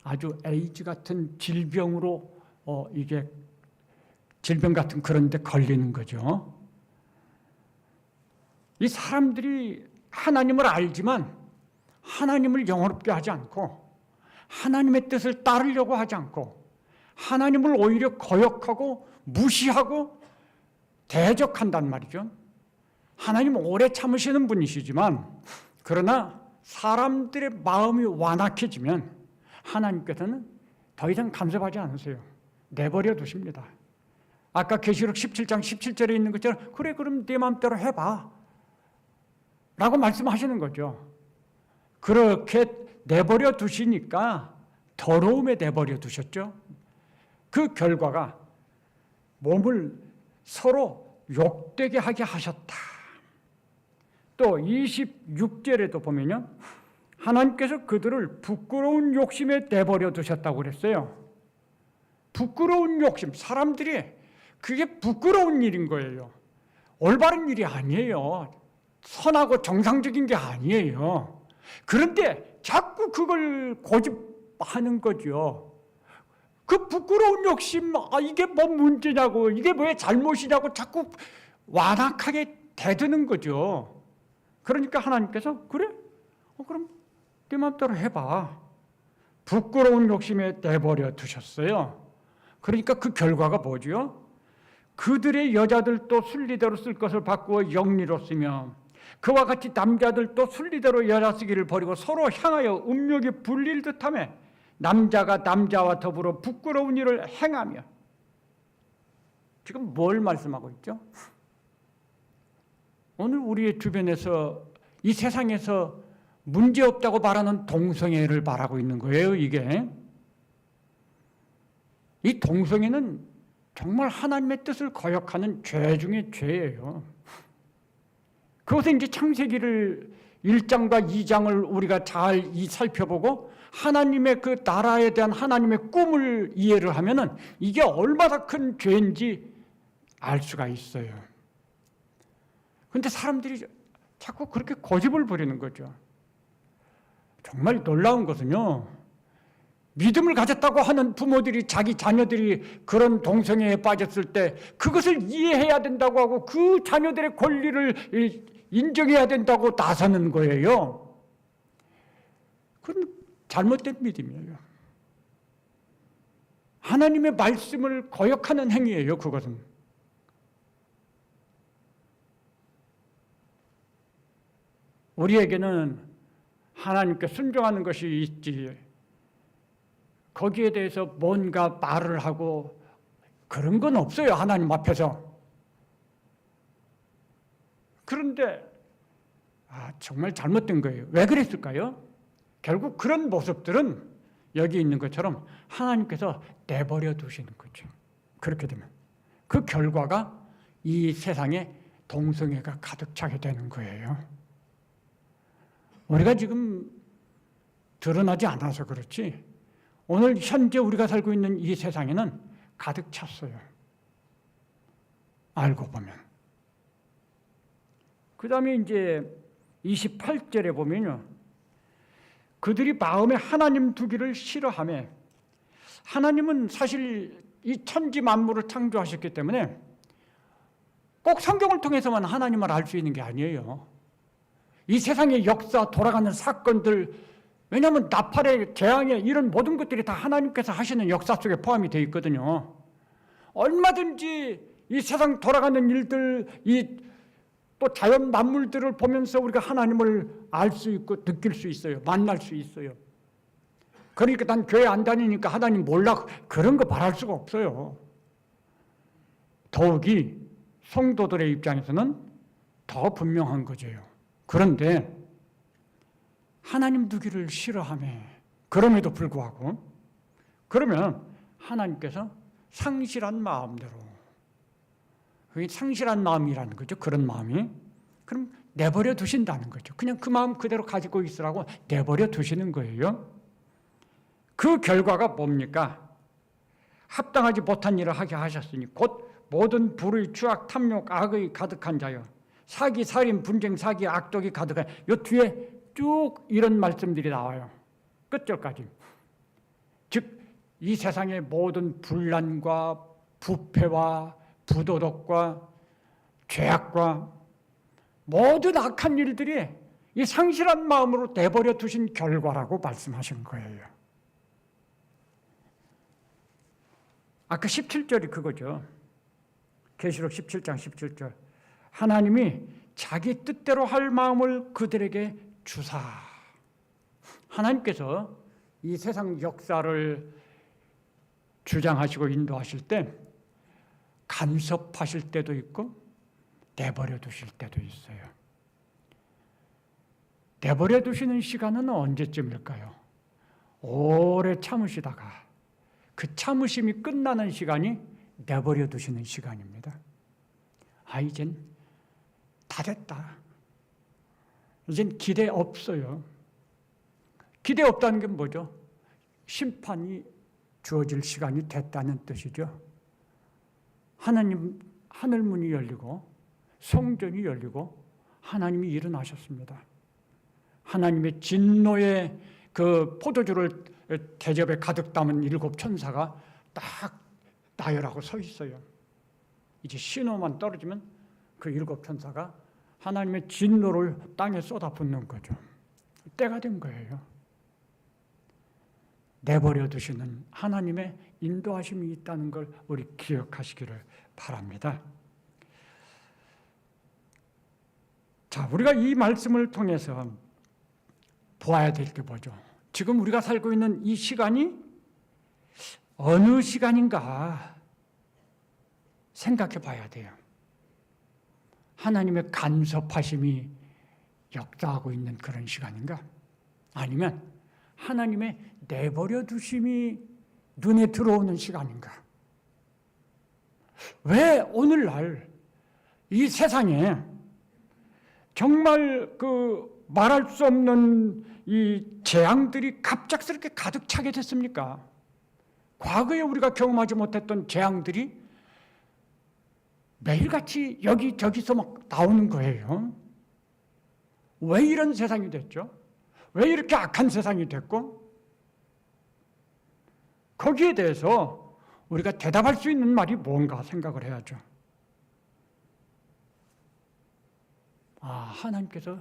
아주 에이즈 같은 질병으로 이게 질병 같은 그런 데 걸리는 거죠. 이 사람들이 하나님을 알지만 하나님을 영원롭게 하지 않고 하나님의 뜻을 따르려고 하지 않고 하나님을 오히려 거역하고 무시하고 대적한단 말이죠. 하나님은 오래 참으시는 분이시지만 그러나 사람들의 마음이 완악해지면 하나님께서는 더 이상 간섭하지 않으세요. 내버려 두십니다. 아까 계시록 17장 17절에 있는 것처럼 그래 그럼 네 마음대로 해봐 라고 말씀하시는 거죠. 그렇게 내버려 두시니까 더러움에 내버려 두셨죠. 그 결과가 몸을 서로 욕되게 하게 하셨다. 또 26절에도 보면요. 하나님께서 그들을 부끄러운 욕심에 내버려 두셨다고 그랬어요. 부끄러운 욕심, 사람들이 그게 부끄러운 일인 거예요. 올바른 일이 아니에요. 선하고 정상적인 게 아니에요. 그런데 자꾸 그걸 고집하는 거죠. 그 부끄러운 욕심, 이게 뭐 문제냐고, 이게 왜 잘못이냐고 자꾸 완악하게 대드는 거죠. 그러니까 하나님께서 그래? 그럼 네 맘대로 해봐. 부끄러운 욕심에 내버려 두셨어요. 그러니까 그 결과가 뭐죠? 그들의 여자들도 순리대로 쓸 것을 바꾸어 영리로 쓰며 그와 같이 남자들도 순리대로 여자 쓰기를 버리고 서로 향하여 음욕이 불릴 듯하며 남자가 남자와 더불어 부끄러운 일을 행하며. 지금 뭘 말씀하고 있죠? 오늘 우리의 주변에서 이 세상에서 문제없다고 말하는 동성애를 말하고 있는 거예요. 이게 이 동성애는 정말 하나님의 뜻을 거역하는 죄 중에 죄예요. 그것은 이제 창세기를 1장과 2장을 우리가 잘 살펴보고 하나님의 그 나라에 대한 하나님의 꿈을 이해를 하면은 이게 얼마나 큰 죄인지 알 수가 있어요. 그런데 사람들이 자꾸 그렇게 고집을 부리는 거죠. 정말 놀라운 것은요, 믿음을 가졌다고 하는 부모들이 자기 자녀들이 그런 동성애에 빠졌을 때 그것을 이해해야 된다고 하고 그 자녀들의 권리를 인정해야 된다고 나서는 거예요. 그건 잘못된 믿음이에요. 하나님의 말씀을 거역하는 행위예요, 그것은. 우리에게는 하나님께 순종하는 것이 있지, 거기에 대해서 뭔가 말을 하고 그런 건 없어요, 하나님 앞에서. 그런데 정말 잘못된 거예요. 왜 그랬을까요? 결국 그런 모습들은 여기 있는 것처럼 하나님께서 내버려 두시는 거죠. 그렇게 되면 그 결과가 이 세상에 동성애가 가득 차게 되는 거예요. 우리가 지금 드러나지 않아서 그렇지 오늘 현재 우리가 살고 있는 이 세상에는 가득 찼어요. 알고 보면. 그 다음에 이제 28절에 보면요, 그들이 마음에 하나님 두기를 싫어하며, 하나님은 사실 이 천지 만물을 창조하셨기 때문에 꼭 성경을 통해서만 하나님을 알 수 있는 게 아니에요. 이 세상의 역사, 돌아가는 사건들, 왜냐하면 나팔의 재앙의 이런 모든 것들이 다 하나님께서 하시는 역사 속에 포함이 되어 있거든요. 얼마든지 이 세상 돌아가는 일들, 또 자연 만물들을 보면서 우리가 하나님을 알 수 있고 느낄 수 있어요. 만날 수 있어요. 그러니까 난 교회 안 다니니까 하나님 몰라, 그런 거 말할 수가 없어요. 더욱이 성도들의 입장에서는 더 분명한 거죠. 그런데 하나님 두기를 싫어하며, 그럼에도 불구하고 그러면 하나님께서 상실한 마음대로, 그게 상실한 마음이라는 거죠. 그런 마음이. 그럼 내버려 두신다는 거죠. 그냥 그 마음 그대로 가지고 있으라고 내버려 두시는 거예요. 그 결과가 뭡니까? 합당하지 못한 일을 하게 하셨으니 곧 모든 불의, 추악, 탐욕, 악의 가득한 자여, 사기, 살인, 분쟁, 사기, 악독이 가득한, 요 뒤에 쭉 이런 말씀들이 나와요. 끝절까지. 즉 이 세상의 모든 분란과 부패와 부도덕과 죄악과 모든 악한 일들이 이 상실한 마음으로 내버려 두신 결과라고 말씀하신 거예요. 아까 17절이 그거죠. 계시록 17장 17절. 하나님이 자기 뜻대로 할 마음을 그들에게 주사. 하나님께서 이 세상 역사를 주장하시고 인도하실 때 간섭하실 때도 있고 내버려 두실 때도 있어요. 내버려 두시는 시간은 언제쯤일까요? 오래 참으시다가 그 참으심이 끝나는 시간이 내버려 두시는 시간입니다. 이젠 다 됐다. 이젠 기대 없어요. 기대 없다는 게 뭐죠? 심판이 주어질 시간이 됐다는 뜻이죠. 하나님 하늘문이 열리고 성전이 열리고 하나님이 일어나셨습니다. 하나님의 진노의 그 포도주를 대접에 가득 담은 7 천사가 딱 나열하고 서 있어요. 이제 신호만 떨어지면 그 7 천사가 하나님의 진노를 땅에 쏟아붓는 거죠. 때가 된 거예요. 내버려 두시는 하나님의 인도하심이 있다는 걸 우리 기억하시기를 바랍니다. 자, 우리가 이 말씀을 통해서 보아야 될 게 뭐죠? 지금 우리가 살고 있는 이 시간이 어느 시간인가 생각해 봐야 돼요. 하나님의 간섭하심이 역사하고 있는 그런 시간인가? 아니면 하나님의 내버려 두심이 눈에 들어오는 시간인가? 왜 오늘날 이 세상에 정말 그 말할 수 없는 이 재앙들이 갑작스럽게 가득 차게 됐습니까? 과거에 우리가 경험하지 못했던 재앙들이 매일같이 여기저기서 막 나오는 거예요. 왜 이런 세상이 됐죠? 왜 이렇게 악한 세상이 됐고? 거기에 대해서 우리가 대답할 수 있는 말이 뭔가 생각을 해야죠. 하나님께서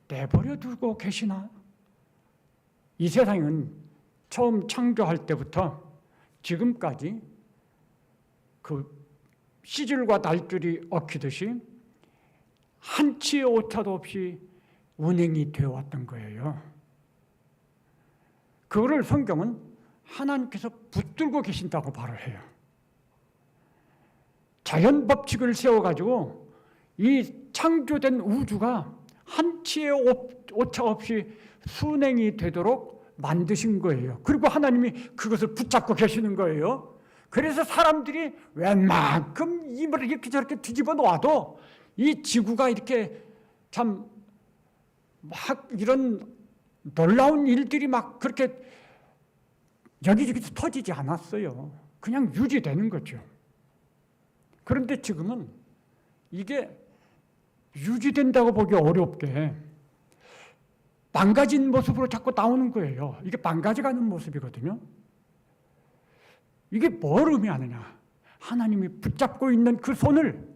내버려 두고 계시나? 이 세상은 처음 창조할 때부터 지금까지 그 시줄과 날줄이 얽히듯이 한치의 오차도 없이 운행이 되어 왔던 거예요. 그거를 성경은 하나님께서 붙들고 계신다고 말을 해요. 자연 법칙을 세워가지고 이 창조된 우주가 한치의 오차 없이 순행이 되도록 만드신 거예요. 그리고 하나님이 그것을 붙잡고 계시는 거예요. 그래서 사람들이 웬만큼 입을 이렇게 저렇게 뒤집어 놓아도 이 지구가 이렇게 참 막 이런 놀라운 일들이 막 그렇게 여기저기서 터지지 않았어요. 그냥 유지되는 거죠. 그런데 지금은 이게 유지된다고 보기 어렵게 망가진 모습으로 자꾸 나오는 거예요. 이게 망가져가는 모습이거든요. 이게 뭘 의미하느냐? 하나님이 붙잡고 있는 그 손을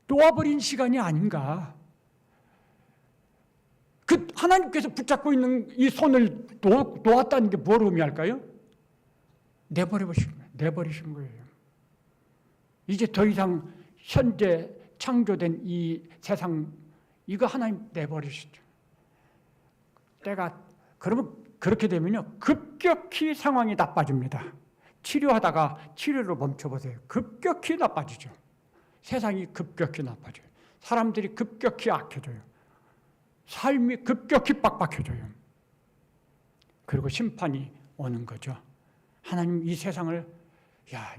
놓아버린 시간이 아닌가. 그 하나님께서 붙잡고 있는 이 손을 놓았다는 게 뭘 의미할까요? 내버리신 거예요. 이제 더 이상 현재 창조된 이 세상, 이거 하나님 내버리시죠. 그러면 그렇게 되면요, 급격히 상황이 나빠집니다. 치료하다가 치료를 멈춰보세요. 급격히 나빠지죠. 세상이 급격히 나빠져요. 사람들이 급격히 악해져요. 삶이 급격히 빡빡해져요. 그리고 심판이 오는 거죠. 하나님 이 세상을,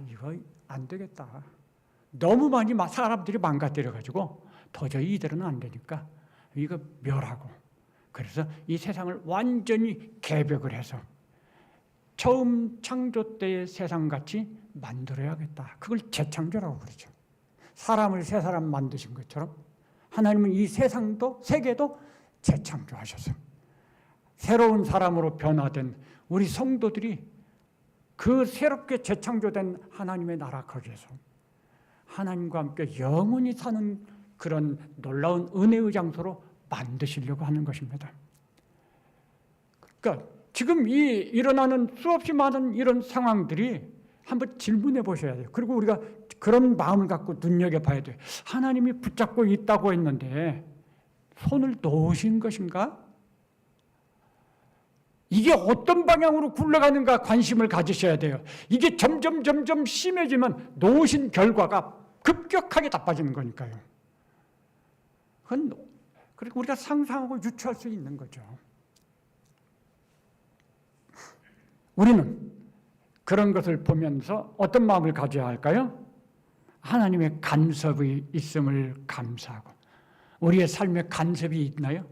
이거 안 되겠다. 너무 많이 사람들이 망가뜨려가지고 도저히 이대로는 안 되니까 이거 멸하고, 그래서 이 세상을 완전히 개벽을 해서 처음 창조 때의 세상같이 만들어야겠다. 그걸 재창조라고 그러죠. 사람을 새 사람 만드신 것처럼 하나님은 이 세상도 세계도 재창조하셔서 새로운 사람으로 변화된 우리 성도들이 그 새롭게 재창조된 하나님의 나라 거기에서 하나님과 함께 영원히 사는 그런 놀라운 은혜의 장소로 만드시려고 하는 것입니다. 그러니까 지금 일어나는 수없이 많은 이런 상황들이 한번 질문해 보셔야 돼요. 그리고 우리가 그런 마음을 갖고 눈여겨봐야 돼요. 하나님이 붙잡고 있다고 했는데 손을 놓으신 것인가? 이게 어떤 방향으로 굴러가는가 관심을 가지셔야 돼요. 이게 점점 심해지면 놓으신 결과가 급격하게 나빠지는 거니까요. 그리고 우리가 상상하고 유추할 수 있는 거죠. 우리는 그런 것을 보면서 어떤 마음을 가져야 할까요? 하나님의 간섭이 있음을 감사하고. 우리의 삶에 간섭이 있나요?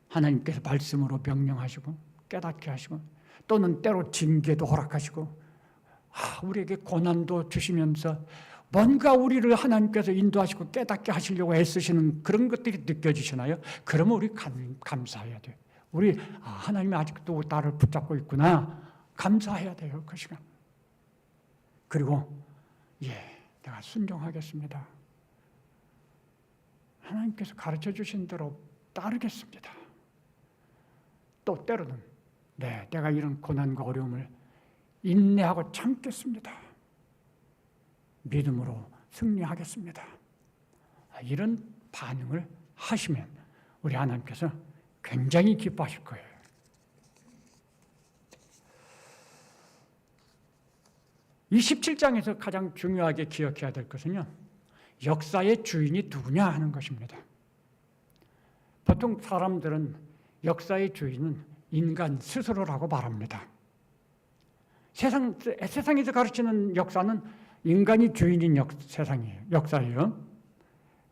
하나님께서 말씀으로 명령하시고 깨닫게 하시고 또는 때로 징계도 허락하시고 우리에게 고난도 주시면서 뭔가 우리를 하나님께서 인도하시고 깨닫게 하시려고 애쓰시는 그런 것들이 느껴지시나요? 그러면 우리 감사해야 돼요. 우리 하나님이 아직도 나를 붙잡고 있구나. 감사해야 돼요. 그 시간. 그리고 내가 순종하겠습니다. 하나님께서 가르쳐 주신 대로 따르겠습니다. 또 때로는 내가 이런 고난과 어려움을 인내하고 참겠습니다. 믿음으로 승리하겠습니다. 이런 반응을 하시면 우리 하나님께서 굉장히 기뻐하실 거예요. 이 17장에서 가장 중요하게 기억해야 될 것은요, 역사의 주인이 누구냐 하는 것입니다. 보통 사람들은 역사의 주인은 인간 스스로라고 말합니다. 세상에서 가르치는 역사는 인간이 주인인 역사예요.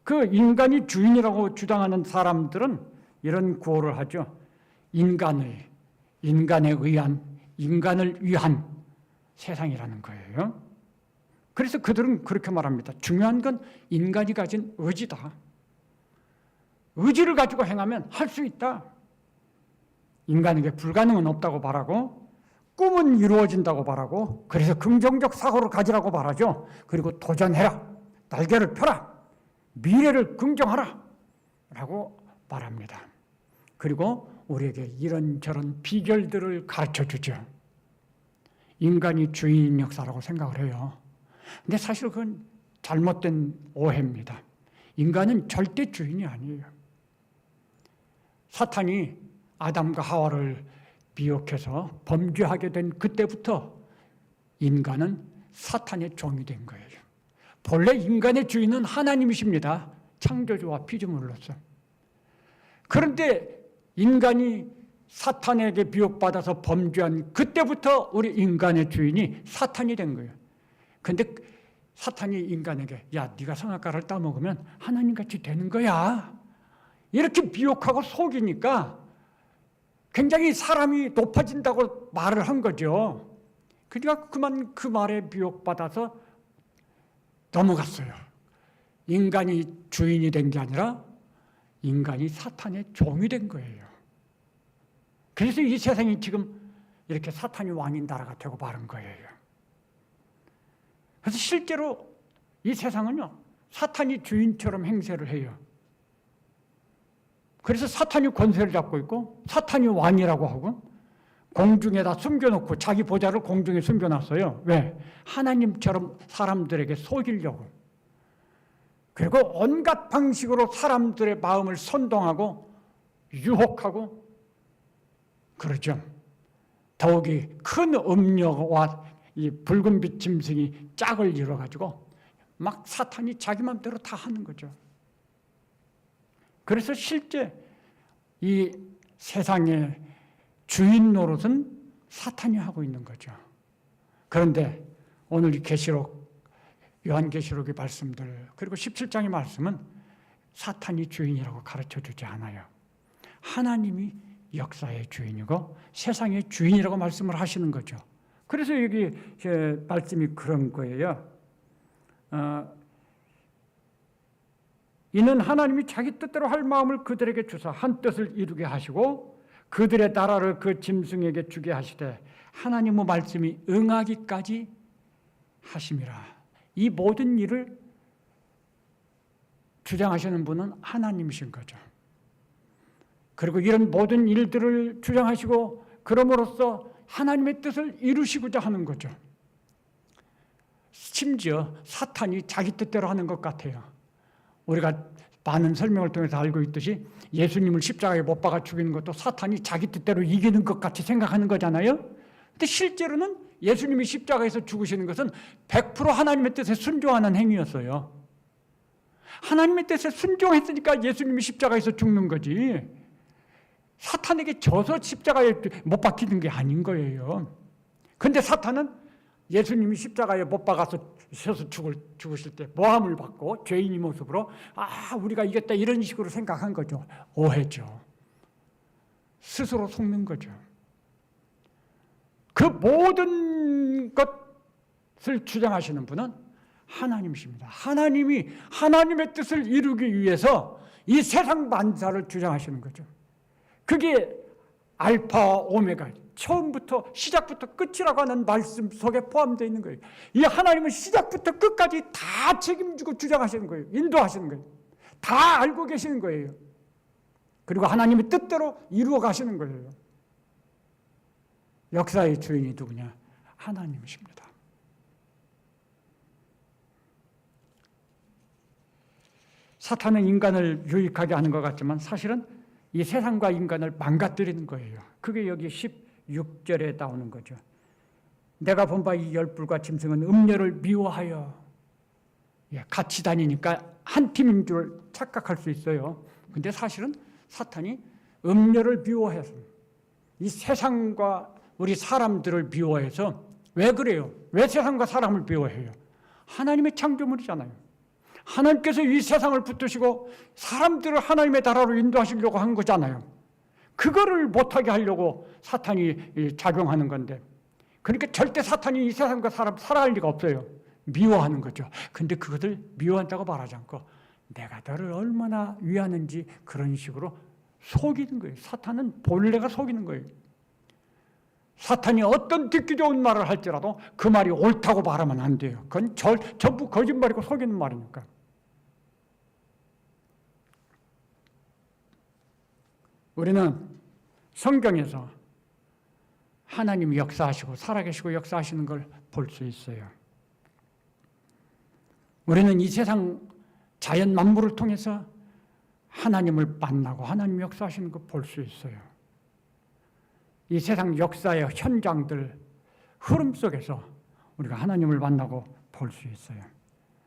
그 인간이 주인이라고 주장하는 사람들은 이런 구호를 하죠. 인간을, 인간에 의한, 인간을 위한 세상이라는 거예요. 그래서 그들은 그렇게 말합니다. 중요한 건 인간이 가진 의지다. 의지를 가지고 행하면 할 수 있다. 인간에게 불가능은 없다고 말하고 꿈은 이루어진다고 말하고 그래서 긍정적 사고를 가지라고 말하죠. 그리고 도전해라. 날개를 펴라. 미래를 긍정하라. 라고 말합니다. 그리고 우리에게 이런저런 비결들을 가르쳐주죠. 인간이 주인인 역사라고 생각을 해요. 근데 사실 그건 잘못된 오해입니다. 인간은 절대 주인이 아니에요. 사탄이 아담과 하와를 미혹해서 범죄하게 된 그때부터 인간은 사탄의 종이 된 거예요. 본래 인간의 주인은 하나님이십니다. 창조주와 피조물로서. 그런데 인간이 사탄에게 미혹받아서 범죄한 그때부터 우리 인간의 주인이 사탄이 된 거예요. 근데 사탄이 인간에게 야, 네가 선악과를 따먹으면 하나님같이 되는 거야. 이렇게 미혹하고 속이니까 굉장히 사람이 높아진다고 말을 한 거죠. 그러니까 그만 그 말에 미혹받아서 넘어갔어요. 인간이 주인이 된 게 아니라 인간이 사탄의 종이 된 거예요. 그래서 이 세상이 지금 이렇게 사탄이 왕인 나라가 되고 마른 거예요. 그래서 실제로 이 세상은요, 사탄이 주인처럼 행세를 해요. 그래서 사탄이 권세를 잡고 있고 사탄이 왕이라고 하고 공중에다 숨겨놓고 자기 보좌를 공중에 숨겨놨어요. 왜? 하나님처럼 사람들에게 속이려고. 그리고 온갖 방식으로 사람들의 마음을 선동하고 유혹하고 그러죠. 더욱이 큰 음료와 이 붉은빛 짐승이 짝을 이뤄가지고 막 사탄이 자기 맘대로 다 하는 거죠. 그래서 실제 이 세상의 주인 노릇은 사탄이 하고 있는 거죠. 그런데 오늘 이 계시록, 요한계시록의 말씀들 그리고 17장의 말씀은 사탄이 주인이라고 가르쳐주지 않아요. 하나님이 역사의 주인이고 세상의 주인이라고 말씀을 하시는 거죠. 그래서 여기 말씀이 그런 거예요. 이는 하나님이 자기 뜻대로 할 마음을 그들에게 주사 한 뜻을 이루게 하시고 그들의 나라를 그 짐승에게 주게 하시되 하나님의 말씀이 응하기까지 하심이라. 이 모든 일을 주장하시는 분은 하나님이신 거죠. 그리고 이런 모든 일들을 주장하시고 그럼으로써 하나님의 뜻을 이루시고자 하는 거죠. 심지어 사탄이 자기 뜻대로 하는 것 같아요. 우리가 많은 설명을 통해서 알고 있듯이 예수님을 십자가에 못 박아 죽이는 것도 사탄이 자기 뜻대로 이기는 것 같이 생각하는 거잖아요. 근데 실제로는 예수님이 십자가에서 죽으시는 것은 100% 하나님의 뜻에 순종하는 행위였어요. 하나님의 뜻에 순종했으니까 예수님이 십자가에서 죽는 거지. 사탄에게 져서 십자가에 못 박히는 게 아닌 거예요. 그런데 사탄은 예수님이 십자가에 못 박아서 죽으실 때 모함을 받고 죄인의 모습으로 우리가 이겼다 이런 식으로 생각한 거죠. 오해죠. 스스로 속는 거죠. 그 모든 것을 주장하시는 분은 하나님이십니다. 하나님이 하나님의 뜻을 이루기 위해서 이 세상 만사를 주장하시는 거죠. 그게 알파와 오메가, 처음부터 시작부터 끝이라고 하는 말씀 속에 포함되어 있는 거예요. 이 하나님은 시작부터 끝까지 다 책임지고 주장하시는 거예요. 인도하시는 거예요. 다 알고 계시는 거예요. 그리고 하나님의 뜻대로 이루어 가시는 거예요. 역사의 주인이 누구냐? 하나님이십니다. 사탄은 인간을 유익하게 하는 것 같지만 사실은 이 세상과 인간을 망가뜨리는 거예요. 그게 여기 16절에 나오는 거죠. 내가 본 바 이 열불과 짐승은 음녀를 미워하여, 같이 다니니까 한 팀인 줄 착각할 수 있어요. 근데 사실은 사탄이 음녀를 미워해서 이 세상과 우리 사람들을 미워해서 왜 그래요? 왜 세상과 사람을 미워해요? 하나님의 창조물이잖아요. 하나님께서 이 세상을 붙드시고 사람들을 하나님의 나라로 인도하시려고 한 거잖아요. 그거를 못하게 하려고 사탄이 작용하는 건데, 그러니까 절대 사탄이 이 세상과 사람 살아갈 리가 없어요. 미워하는 거죠. 근데 그것을 미워한다고 말하지 않고 내가 너를 얼마나 위하는지 그런 식으로 속이는 거예요. 사탄은 본래가 속이는 거예요. 사탄이 어떤 듣기 좋은 말을 할지라도 그 말이 옳다고 말하면 안 돼요. 그건 전부 거짓말이고 속이는 말이니까. 우리는 성경에서 하나님이 역사하시고 살아계시고 역사하시는 걸 볼 수 있어요. 우리는 이 세상 자연 만물을 통해서 하나님을 만나고 하나님 역사하시는 걸 볼 수 있어요. 이 세상 역사의 현장들, 흐름 속에서 우리가 하나님을 만나고 볼 수 있어요.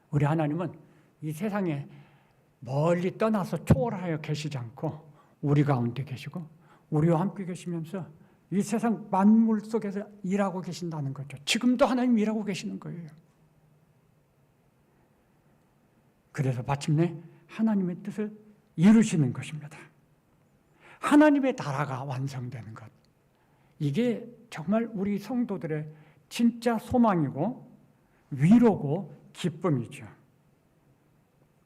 우리 하나님은 이 세상에 멀리 떠나서 초월하여 계시지 않고 우리 가운데 계시고 우리와 함께 계시면서 이 세상 만물 속에서 일하고 계신다는 거죠. 지금도 하나님 일하고 계시는 거예요. 그래서 마침내 하나님의 뜻을 이루시는 것입니다. 하나님의 나라가 완성되는 것. 이게 정말 우리 성도들의 진짜 소망이고 위로고 기쁨이죠.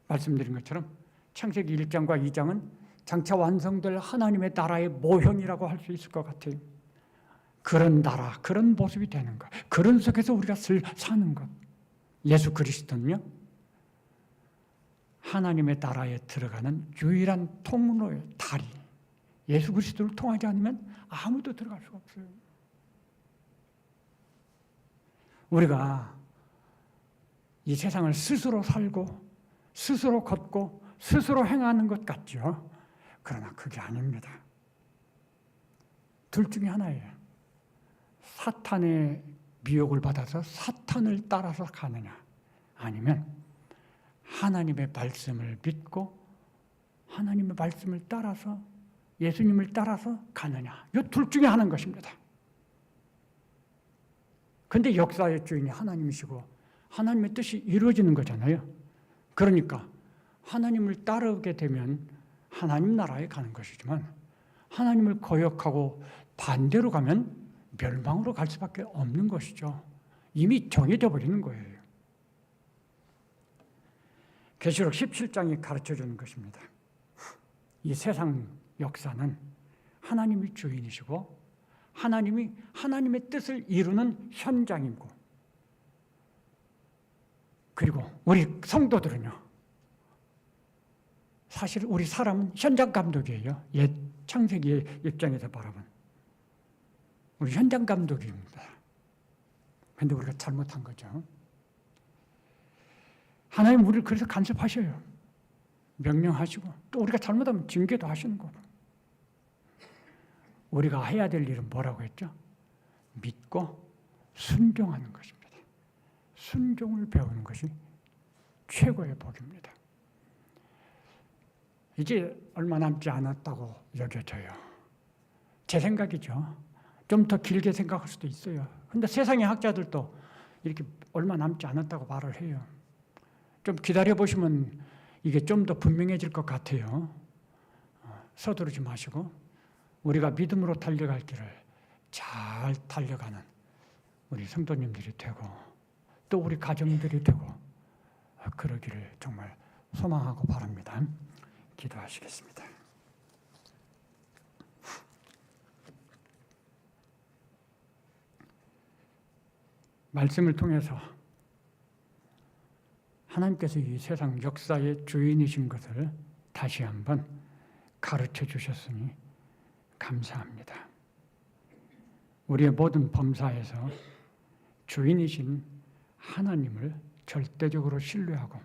말씀드린 것처럼 창세기 1장과 2장은 장차 완성될 하나님의 나라의 모형이라고 할 수 있을 것 같아요. 그런 나라, 그런 모습이 되는 것, 그런 속에서 우리가 사는 것. 예수 그리스도는요, 하나님의 나라에 들어가는 유일한 통로의 다리. 예수 그리스도를 통하지 않으면 아무도 들어갈 수가 없어요. 우리가 이 세상을 스스로 살고 스스로 걷고 스스로 행하는 것 같죠. 그러나 그게 아닙니다. 둘 중에 하나예요. 사탄의 미혹을 받아서 사탄을 따라서 가느냐, 아니면 하나님의 말씀을 믿고 하나님의 말씀을 따라서 예수님을 따라서 가느냐, 이 둘 중에 하나인 것입니다. 그런데 역사의 주인이 하나님이시고 하나님의 뜻이 이루어지는 거잖아요. 그러니까 하나님을 따르게 되면 하나님 나라에 가는 것이지만 하나님을 거역하고 반대로 가면 멸망으로 갈 수밖에 없는 것이죠. 이미 정해져 버리는 거예요. 계시록 17장이 가르쳐주는 것입니다. 이 세상 역사는 하나님이 주인이시고 하나님이 하나님의 뜻을 이루는 현장이고, 그리고 우리 성도들은요, 사실 우리 사람은 현장 감독이에요. 옛 창세기의 입장에서 바라본 우리 현장 감독입니다. 그런데 우리가 잘못한 거죠. 하나님 우리를 그래서 간섭하셔요. 명령하시고 또 우리가 잘못하면 징계도 하시는 거고. 우리가 해야 될 일은 뭐라고 했죠? 믿고 순종하는 것입니다. 순종을 배우는 것이 최고의 복입니다. 이제 얼마 남지 않았다고 여겨져요. 제 생각이죠. 좀 더 길게 생각할 수도 있어요. 근데 세상의 학자들도 이렇게 얼마 남지 않았다고 말을 해요. 좀 기다려보시면 이게 좀 더 분명해질 것 같아요. 서두르지 마시고 우리가 믿음으로 달려갈 길을 잘 달려가는 우리 성도님들이 되고 또 우리 가정들이 되고 그러기를 정말 소망하고 바랍니다. 기도하시겠습니다. 말씀을 통해서 하나님께서 이 세상 역사의 주인이신 것을 다시 한번 가르쳐 주셨으니 감사합니다. 우리의 모든 범사에서 주인이신 하나님을 절대적으로 신뢰하고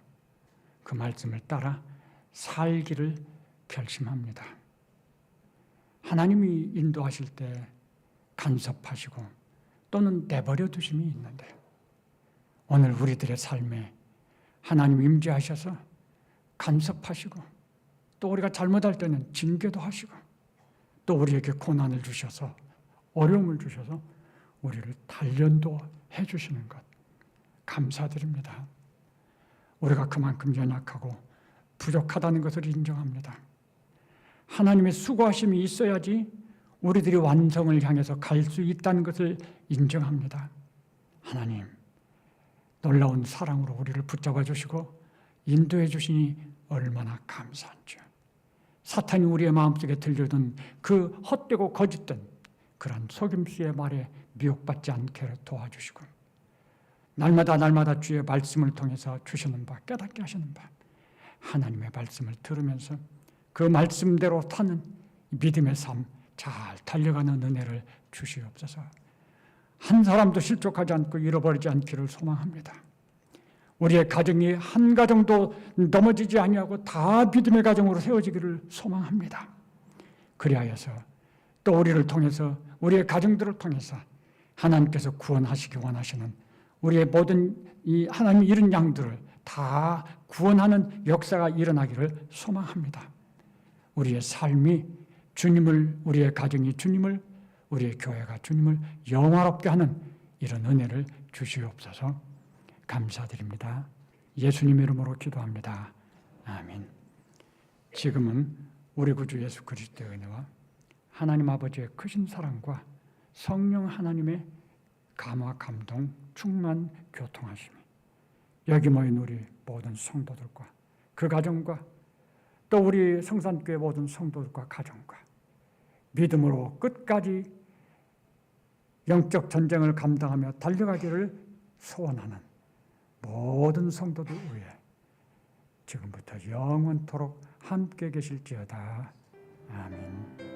그 말씀을 따라 살기를 결심합니다. 하나님이 인도하실 때 간섭하시고 또는 내버려 두심이 있는데 오늘 우리들의 삶에 하나님 임재하셔서 간섭하시고 또 우리가 잘못할 때는 징계도 하시고 또 우리에게 고난을 주셔서 어려움을 주셔서 우리를 단련도 해주시는 것 감사드립니다. 우리가 그만큼 연약하고 부족하다는 것을 인정합니다. 하나님의 수고하심이 있어야지 우리들이 완성을 향해서 갈 수 있다는 것을 인정합니다. 하나님, 놀라운 사랑으로 우리를 붙잡아 주시고 인도해 주시니 얼마나 감사한지. 사탄이 우리의 마음속에 들려든 그 헛되고 거짓된 그런 속임수의 말에 미혹받지 않게 도와주시고 날마다 주의 말씀을 통해서 주시는 바, 깨닫게 하시는 바, 하나님의 말씀을 들으면서 그 말씀대로 사는 믿음의 삶 잘 달려가는 은혜를 주시옵소서. 한 사람도 실족하지 않고 잃어버리지 않기를 소망합니다. 우리의 가정이 한 가정도 넘어지지 아니하고 다 믿음의 가정으로 세워지기를 소망합니다. 그리하여서 또 우리를 통해서, 우리의 가정들을 통해서 하나님께서 구원하시기 원하시는 우리의 모든 이 하나님 잃은 양들을 다 구원하는 역사가 일어나기를 소망합니다. 우리의 삶이 주님을, 우리의 가정이 주님을, 우리의 교회가 주님을 영화롭게 하는 이런 은혜를 주시옵소서. 감사드립니다. 예수님의 이름으로 기도합니다. 아멘. 지금은 우리 구주 예수 그리스도의 은혜와 하나님 아버지의 크신 사랑과 성령 하나님의 감화, 감동, 충만, 교통하심이 여기 모인 우리 모든 성도들과 그 가정과 또 우리 성산교회 모든 성도들과 가정과 믿음으로 끝까지 영적 전쟁을 감당하며 달려가기를 소원하는 모든 성도들 위해 지금부터 영원토록 함께 계실지어다. 아멘.